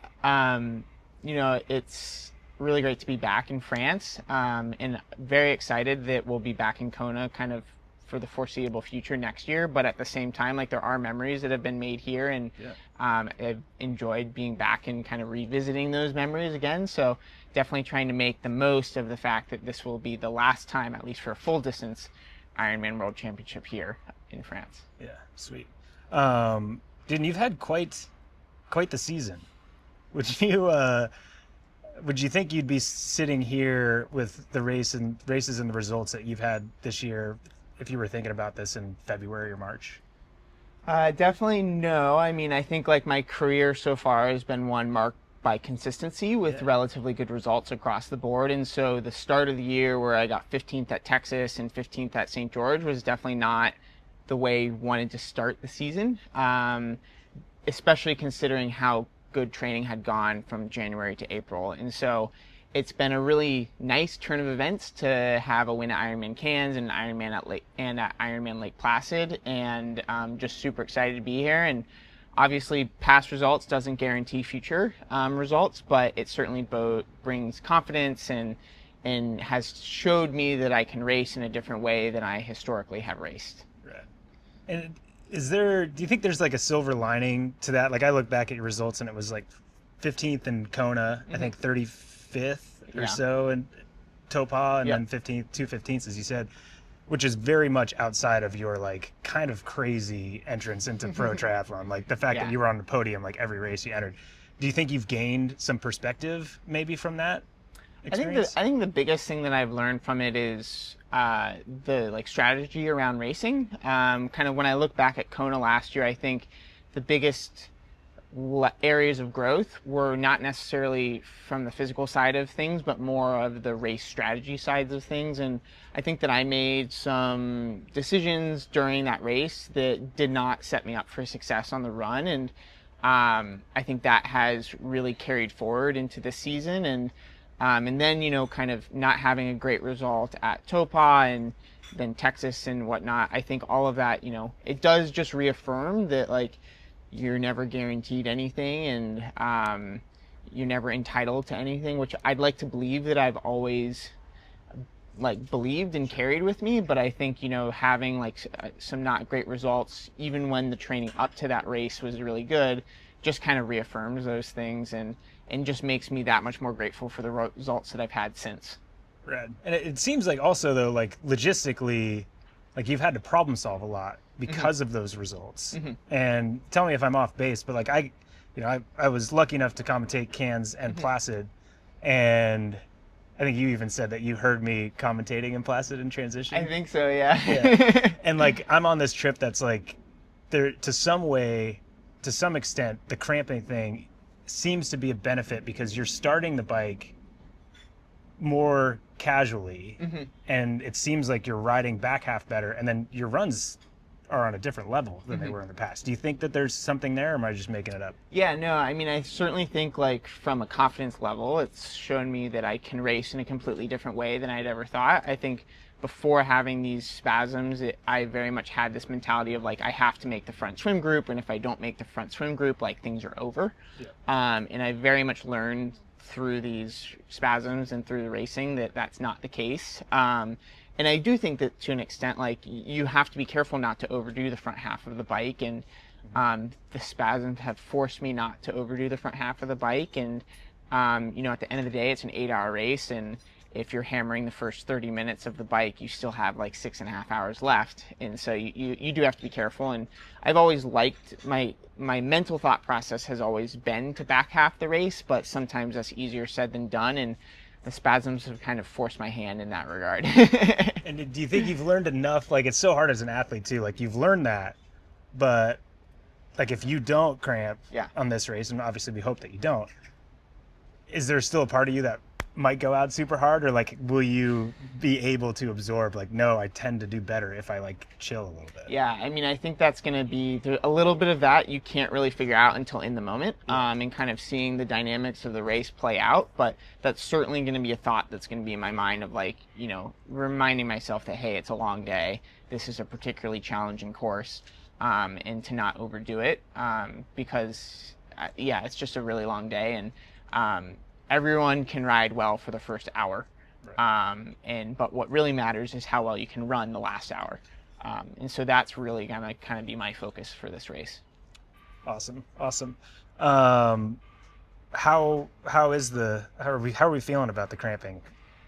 You know, it's really great to be back in France, and very excited that we'll be back in Kona kind of for the foreseeable future next year. But at the same time, like there are memories that have been made here, and I've enjoyed being back and kind of revisiting those memories again. So definitely trying to make the most of the fact that this will be the last time, at least for a full distance, Ironman World Championship here in France. Yeah, sweet. Dude, you've had quite the season. Would you think you'd be sitting here with the races and the results that you've had this year if you were thinking about this in February or March? Definitely no. I mean, I think like my career so far has been one marked by consistency with relatively good results across the board. And so the start of the year where I got 15th at Texas and 15th at St. George was definitely not the way we wanted to start the season, especially considering how good training had gone from January to April. And so it's been a really nice turn of events to have a win at Ironman Cairns and Ironman at Ironman Lake Placid, and just super excited to be here. And obviously past results doesn't guarantee future results, but it certainly brings confidence and has showed me that I can race in a different way than I historically have raced. Right. And do you think there's like a silver lining to that? Like I look back at your results and it was like 15th in Kona, I think 35th or so in Topaz, and then 15th, 2 15ths, as you said, which is very much outside of your like kind of crazy entrance into pro triathlon. Like the fact that you were on the podium like every race you entered. Do you think you've gained some perspective maybe from that experience? I think the biggest thing that I've learned from it is the like strategy around racing. Kind of when I look back at Kona last year, I think the biggest areas of growth were not necessarily from the physical side of things, but more of the race strategy sides of things. And I think that I made some decisions during that race that did not set me up for success on the run. And I think that has really carried forward into this season. And then, you know, kind of not having a great result at Topaz and then Texas and whatnot, I think all of that, you know, it does just reaffirm that like you're never guaranteed anything. And, you're never entitled to anything, which I'd like to believe that I've always like believed and carried with me. But I think, you know, having like some not great results, even when the training up to that race was really good, just kind of reaffirms those things and just makes me that much more grateful for the results that I've had since. Rad. And it seems like also though, like logistically, like you've had to problem solve a lot because of those results. And tell me if I'm off base, but like I was lucky enough to commentate Cairns and Placid, and I think you even said that you heard me commentating in Placid in transition. I think so, yeah. And like I'm on this trip that's like there to some extent the cramping thing seems to be a benefit because you're starting the bike more casually and it seems like you're riding back half better, and then your runs are on a different level than they were in the past. Do you think that there's something there, or am I just making it up? Yeah, no, I mean, I certainly think like from a confidence level, it's shown me that I can race in a completely different way than I'd ever thought. I think before having these spasms, I very much had this mentality of like, I have to make the front swim group, and if I don't make the front swim group, like things are over. And I very much learned through these spasms and through the racing that that's not the case. And I do think that to an extent, like you have to be careful not to overdo the front half of the bike. And the spasms have forced me not to overdo the front half of the bike. And, you know, at the end of the day, it's an 8-hour race. And if you're hammering the first 30 minutes of the bike, you still have like 6.5 hours left. And so you do have to be careful. And I've always liked my mental thought process has always been to back half the race, but sometimes that's easier said than done. And the spasms have kind of forced my hand in that regard. And do you think you've learned enough? Like, it's so hard as an athlete too. Like, you've learned that, but like if you don't cramp on this race, and obviously we hope that you don't, is there still a part of you that might go out super hard, or like will you be able to absorb like, no, I tend to do better if I like chill a little bit? Yeah, I mean, I think that's going to be a little bit of that you can't really figure out until in the moment, and kind of seeing the dynamics of the race play out. But that's certainly going to be a thought that's going to be in my mind of like, you know, reminding myself that, hey, it's a long day, this is a particularly challenging course, and to not overdo it, because yeah, it's just a really long day. And everyone can ride well for the first hour, but what really matters is how well you can run the last hour, and so that's really gonna kind of be my focus for this race. Awesome. How are we feeling about the cramping?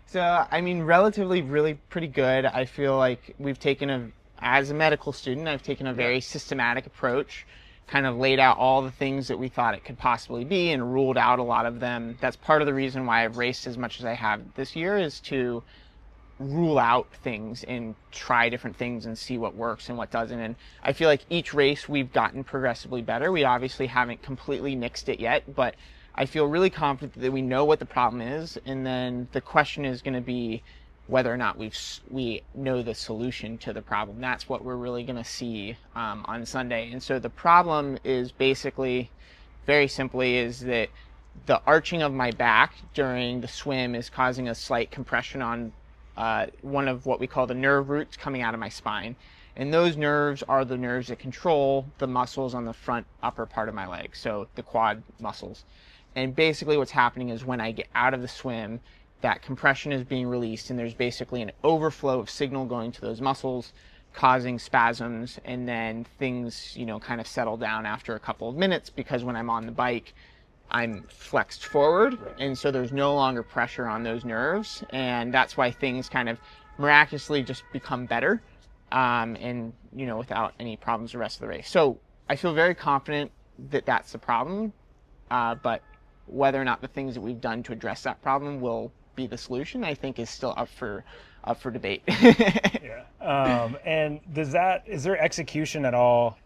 So I mean, relatively, really pretty good. I feel like we've taken as a medical student, I've taken a very systematic approach, kind of laid out all the things that we thought it could possibly be and ruled out a lot of them. That's part of the reason why I've raced as much as I have this year, is to rule out things and try different things and see what works and what doesn't. And I feel like each race we've gotten progressively better. We obviously haven't completely nixed it yet, but I feel really confident that we know what the problem is. And then the question is going to be whether or not we know the solution to the problem. That's what we're really going to see on Sunday. And so the problem is basically, very simply, is that the arching of my back during the swim is causing a slight compression on one of what we call the nerve roots coming out of my spine. And those nerves are the nerves that control the muscles on the front upper part of my leg, so the quad muscles. And basically what's happening is when I get out of the swim, that compression is being released, and there's basically an overflow of signal going to those muscles, causing spasms, and then things, you know, kind of settle down after a couple of minutes, because when I'm on the bike, I'm flexed forward, and so there's no longer pressure on those nerves, and that's why things kind of miraculously just become better, and, you know, without any problems the rest of the race. So I feel very confident that that's the problem, but whether or not the things that we've done to address that problem will be the solution, I think, is still up for debate. And is there execution at all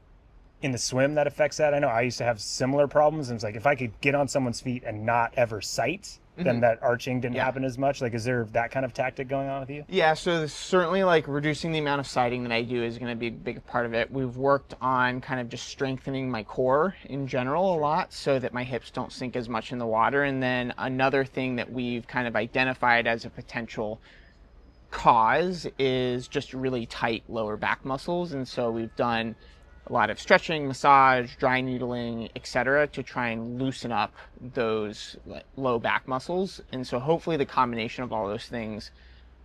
in the swim that affects that? I know I used to have similar problems, and it's like if I could get on someone's feet and not ever sight, then that arching didn't happen as much. Like, is there that kind of tactic going on with you? Yeah, so certainly like reducing the amount of sighting that I do is going to be a big part of it. We've worked on kind of just strengthening my core in general a lot so that my hips don't sink as much in the water. And then another thing that we've kind of identified as a potential cause is just really tight lower back muscles. And so we've done a lot of stretching, massage, dry needling, etc., to try and loosen up those low back muscles. And so hopefully the combination of all those things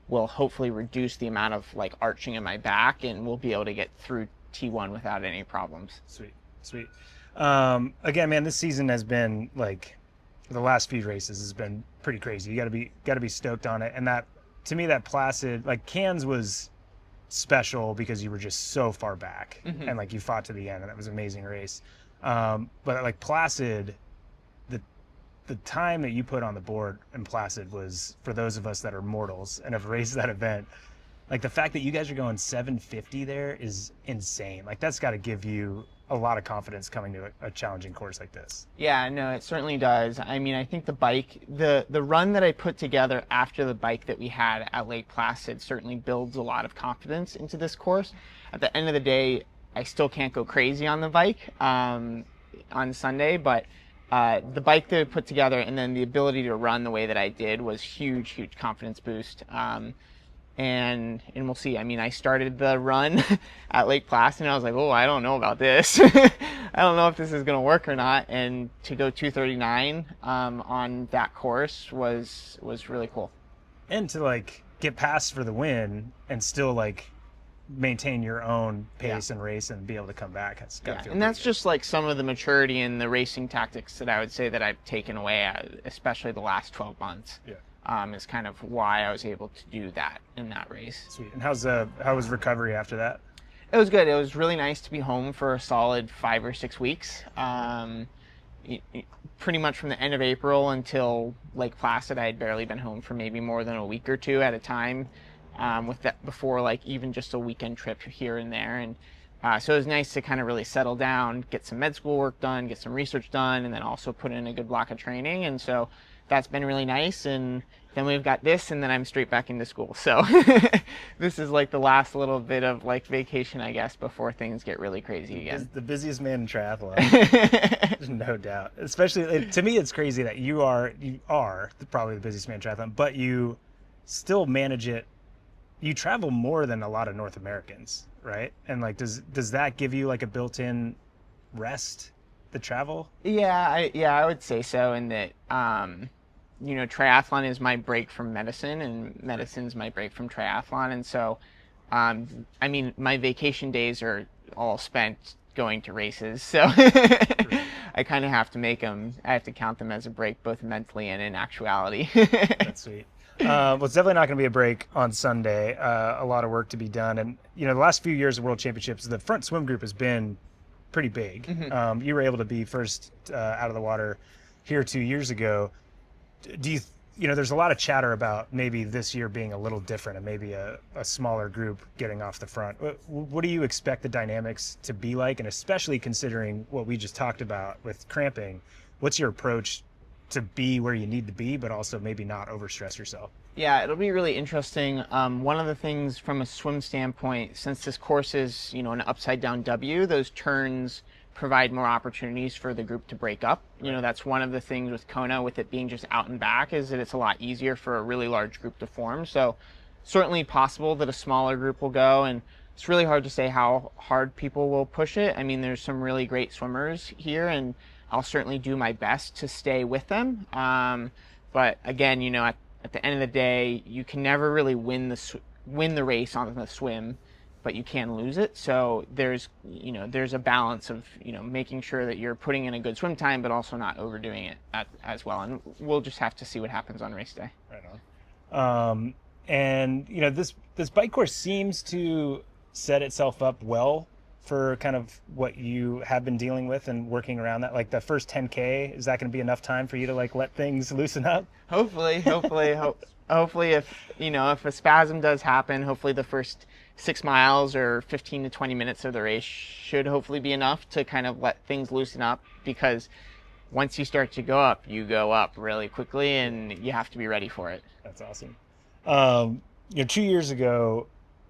will hopefully reduce the amount of like arching in my back, and we'll be able to get through T1 without any problems. Sweet. Again, man, this season has been like, the last few races has been pretty crazy. You got to be stoked on it. And that, to me, that Placid, like Cairns was special because you were just so far back and like you fought to the end, and that was an amazing race. But like Placid, the time that you put on the board in Placid was, for those of us that are mortals and have raced that event, like the fact that you guys are going 750 there is insane. Like that's got to give you a lot of confidence coming to a challenging course like this. Yeah, no, it certainly does. I mean, I think the bike, the run that I put together after the bike that we had at Lake Placid certainly builds a lot of confidence into this course. At the end of the day, I still can't go crazy on the bike on Sunday, but the bike that I put together and then the ability to run the way that I did was huge confidence boost. And we'll see. I mean, I started the run at Lake Placid and I was like, oh, I don't know about this. I don't know if this is going to work or not. And to go 2:39 on that course was really cool. And to like get past for the win and still like maintain your own pace and race and be able to come back. It's gotta feel and that's good. just like some of the maturity and the racing tactics that I would say that I've taken away, especially the last 12 months. Yeah. Is kind of why I was able to do that in that race. Sweet. And how was recovery after that? It was good. It was really nice to be home for a solid 5 or 6 weeks. Pretty much from the end of April until Lake Placid, I had barely been home for maybe more than a week or two at a time. With that before, like even just a weekend trip here and there, and so it was nice to kind of really settle down, get some med school work done, get some research done, and then also put in a good block of training. And so that's been really nice. And then we've got this, and then I'm straight back into school. So this is like the last little bit of like vacation, I guess, before things get really crazy again. The busiest man in triathlon. There's no doubt. Especially to me, it's crazy that you are probably the busiest man in triathlon, but you still manage it. You travel more than a lot of North Americans, right? And like, does that give you like a built-in rest, the travel? Yeah, I would say so. In that, triathlon is my break from medicine, and medicine's my break from triathlon. And so, I mean, my vacation days are all spent going to races. So I kind of have to make them. I have to count them as a break, both mentally and in actuality. That's sweet. Well, it's definitely not going to be a break on Sunday. A lot of work to be done. And, the last few years of World Championships, the front swim group has been pretty big. Mm-hmm. You were able to be first out of the water here 2 years ago. Do there's a lot of chatter about maybe this year being a little different and maybe a smaller group getting off the front. What do you expect the dynamics to be like? And especially considering what we just talked about with cramping, what's your approach to be where you need to be, but also maybe not overstress yourself? Yeah, it'll be really interesting. One of the things from a swim standpoint, since this course is, an upside down W, those turns provide more opportunities for the group to break up. That's one of the things with Kona, with it being just out and back, is that it's a lot easier for a really large group to form. So certainly possible that a smaller group will go, and it's really hard to say how hard people will push it. I mean, there's some really great swimmers here, and I'll certainly do my best to stay with them. But again, at the end of the day, you can never really win the race on the swim, but you can lose it. So there's a balance of making sure that you're putting in a good swim time, but also not overdoing it as well. And we'll just have to see what happens on race day. Right on. And this bike course seems to set itself up well for kind of what you have been dealing with and working around that. Like the first 10K, is that going to be enough time for you to like let things loosen up? Hopefully, if a spasm does happen, hopefully the first 6 miles or 15 to 20 minutes of the race should hopefully be enough to kind of let things loosen up, because once you start to go up really quickly, and you have to be ready for it. That's awesome. 2 years ago,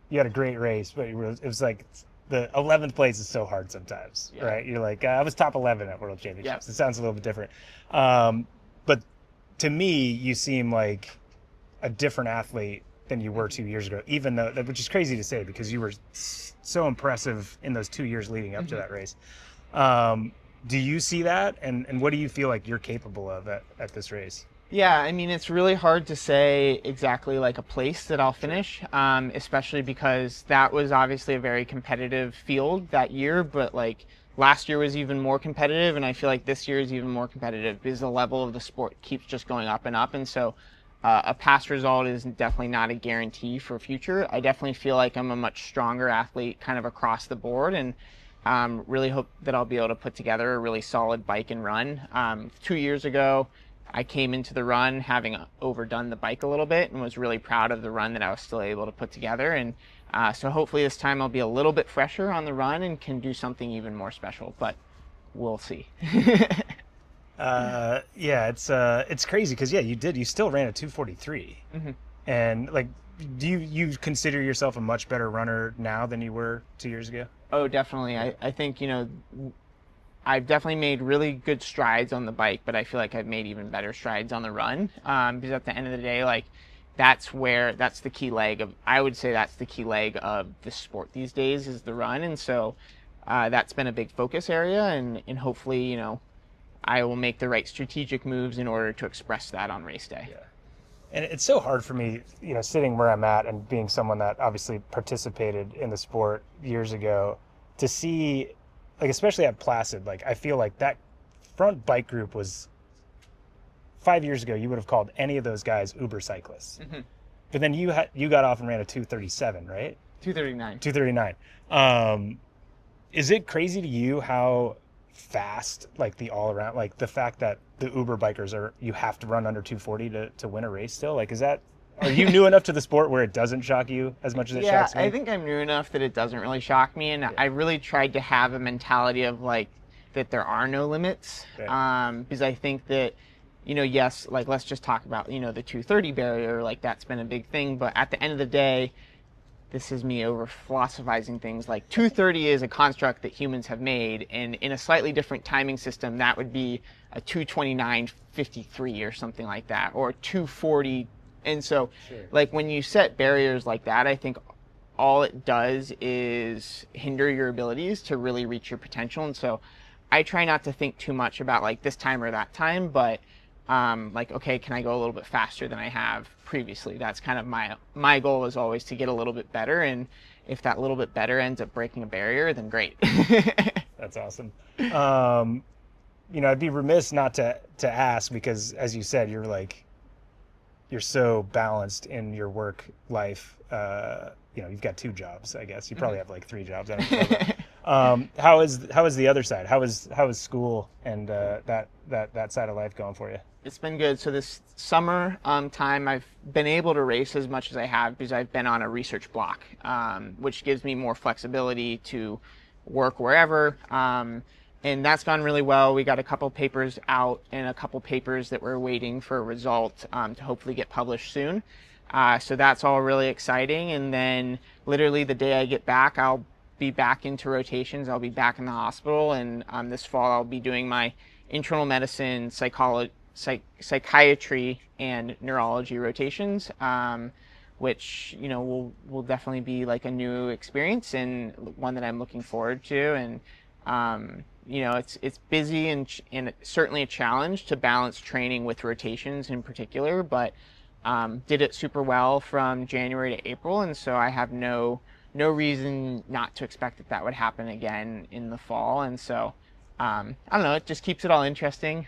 you had a great race, but it was like, the 11th place is so hard sometimes, right? You're like, I was top 11 at World Championships. It sounds a little bit different. But to me, you seem like a different athlete than you were 2 years ago, even though, which is crazy to say because you were so impressive in those 2 years leading up to that race. Do you see that? And what do you feel like you're capable of at this race? Yeah, I mean, it's really hard to say exactly like a place that I'll finish, especially because that was obviously a very competitive field that year, but like last year was even more competitive, and I feel like this year is even more competitive because the level of the sport keeps just going up and up, and so a past result is definitely not a guarantee for future. I definitely feel like I'm a much stronger athlete kind of across the board, and really hope that I'll be able to put together a really solid bike and run. 2 years ago, I came into the run having overdone the bike a little bit and was really proud of the run that I was still able to put together. And so hopefully this time I'll be a little bit fresher on the run and can do something even more special, but we'll see. Yeah, it's crazy because you still ran a 2:43. And like, do you consider yourself a much better runner now than you were 2 years ago? Oh, definitely. I think, I've definitely made really good strides on the bike, but I feel like I've made even better strides on the run. Because at the end of the day, like that's the key leg of, I would say that's the key leg of the sport these days is the run. And so that's been a big focus area, and hopefully, I will make the right strategic moves in order to express that on race day. Yeah. And it's so hard for me, sitting where I'm at and being someone that obviously participated in the sport years ago, to see, like, especially at Placid, like, I feel like that front bike group was 5 years ago, you would have called any of those guys Uber cyclists. But then you got off and ran a 2:37, right? 2:39. 2:39. Is it crazy to you how fast, like, the all around, like the fact that the Uber bikers you have to run under 2:40 to win a race still? Like, are you new enough to the sport where it doesn't shock you as much as it shocks me? Yeah, I think I'm new enough that it doesn't really shock me, and I really tried to have a mentality of like that there are no limits, because I think that, yes, like let's just talk about the 2:30 barrier, like that's been a big thing, but at the end of the day, this is me over philosophizing things, like 2:30 is a construct that humans have made, and in a slightly different timing system that would be a 2:29:53 or something like that, or 2:40. And so, like, when you set barriers like that, I think all it does is hinder your abilities to really reach your potential. And so I try not to think too much about, like, this time or that time, but, like, okay, can I go a little bit faster than I have previously? That's kind of my goal is always to get a little bit better. And if that little bit better ends up breaking a barrier, then great. That's awesome. I'd be remiss not to ask, because as you said, you're so balanced in your work life. You've got 2 jobs, I guess. You probably have like 3 jobs. I don't know. How is the other side? How is school and that side of life going for you? It's been good. So this summer time, I've been able to race as much as I have because I've been on a research block, which gives me more flexibility to work wherever. And that's gone really well. We got a couple papers out and a couple papers that we're waiting for a result to hopefully get published soon. So that's all really exciting. And then literally the day I get back, I'll be back into rotations. I'll be back in the hospital. And this fall, I'll be doing my internal medicine, psychiatry, and neurology rotations, which, will definitely be like a new experience and one that I'm looking forward to. And, it's busy and certainly a challenge to balance training with rotations in particular, but did it super well from January to April, and so I have no reason not to expect that would happen again in the fall. And so I don't know, it just keeps it all interesting,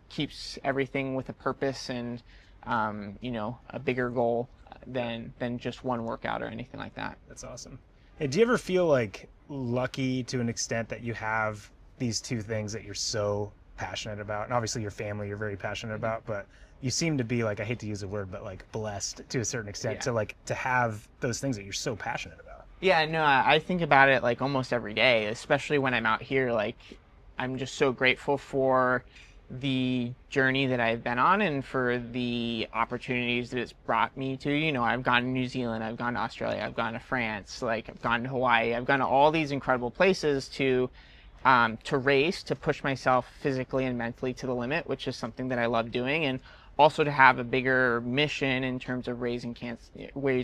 keeps everything with a purpose and a bigger goal than just one workout or anything like that. That's awesome. Hey, do you ever feel like lucky to an extent that you have these 2 things that you're so passionate about? And obviously your family you're very passionate about, but you seem to be, like, I hate to use the word, but like blessed to a certain extent to have those things that you're so passionate about. Yeah, no, I think about it like almost every day, especially when I'm out here. Like, I'm just so grateful for the journey that I've been on and for the opportunities that it's brought me to. I've gone to New Zealand, I've gone to Australia, I've gone to France, like I've gone to Hawaii, I've gone to all these incredible places to race, to push myself physically and mentally to the limit, which is something that I love doing. And also to have a bigger mission in terms of raising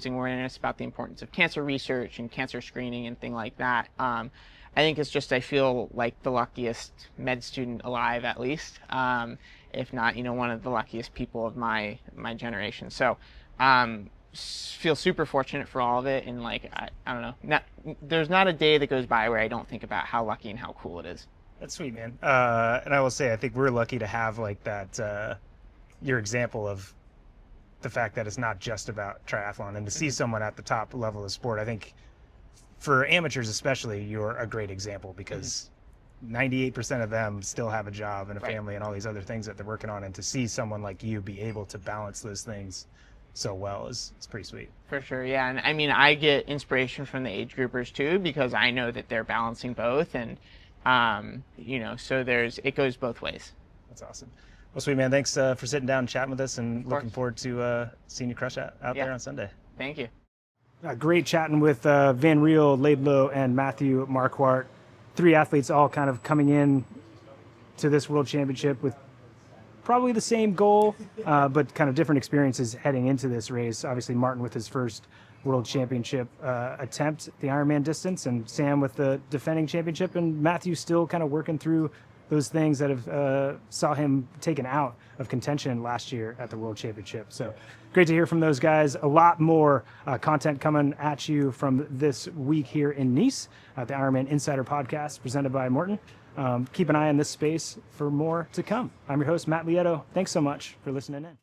awareness about the importance of cancer research and cancer screening and things like that. I think it's just, I feel like the luckiest med student alive, at least, if not, one of the luckiest people of my generation. So feel super fortunate for all of it, and like I don't know, there's not a day that goes by where I don't think about how lucky and how cool it is. That's sweet, man. And I will say, I think we're lucky to have like that, your example of the fact that it's not just about triathlon, and to see someone at the top level of sport. I think for amateurs especially, you're a great example, because 98% of them still have a job and a family and all these other things that they're working on, and to see someone like you be able to balance those things so well is pretty sweet. For sure, yeah. And I mean, I get inspiration from the age groupers too, because I know that they're balancing both, and so it goes both ways. That's awesome. Well, sweet, man. Thanks for sitting down and chatting with us, and looking forward to seeing you crush out there on Sunday. Thank you. Great chatting with Van Riel, Laidlow, and Matthew Marquardt. 3 athletes all kind of coming in to this World Championship with probably the same goal, but kind of different experiences heading into this race. Obviously, Marten with his first World Championship attempt at the Ironman distance, and Sam with the defending championship, and Matthew still kind of working through those things that have saw him taken out of contention last year at the World Championship. So great to hear from those guys. A lot more content coming at you from this week here in Nice at the Ironman Insider Podcast presented by Marten. Keep an eye on this space for more to come. I'm your host, Matt Lieto. Thanks so much for listening in.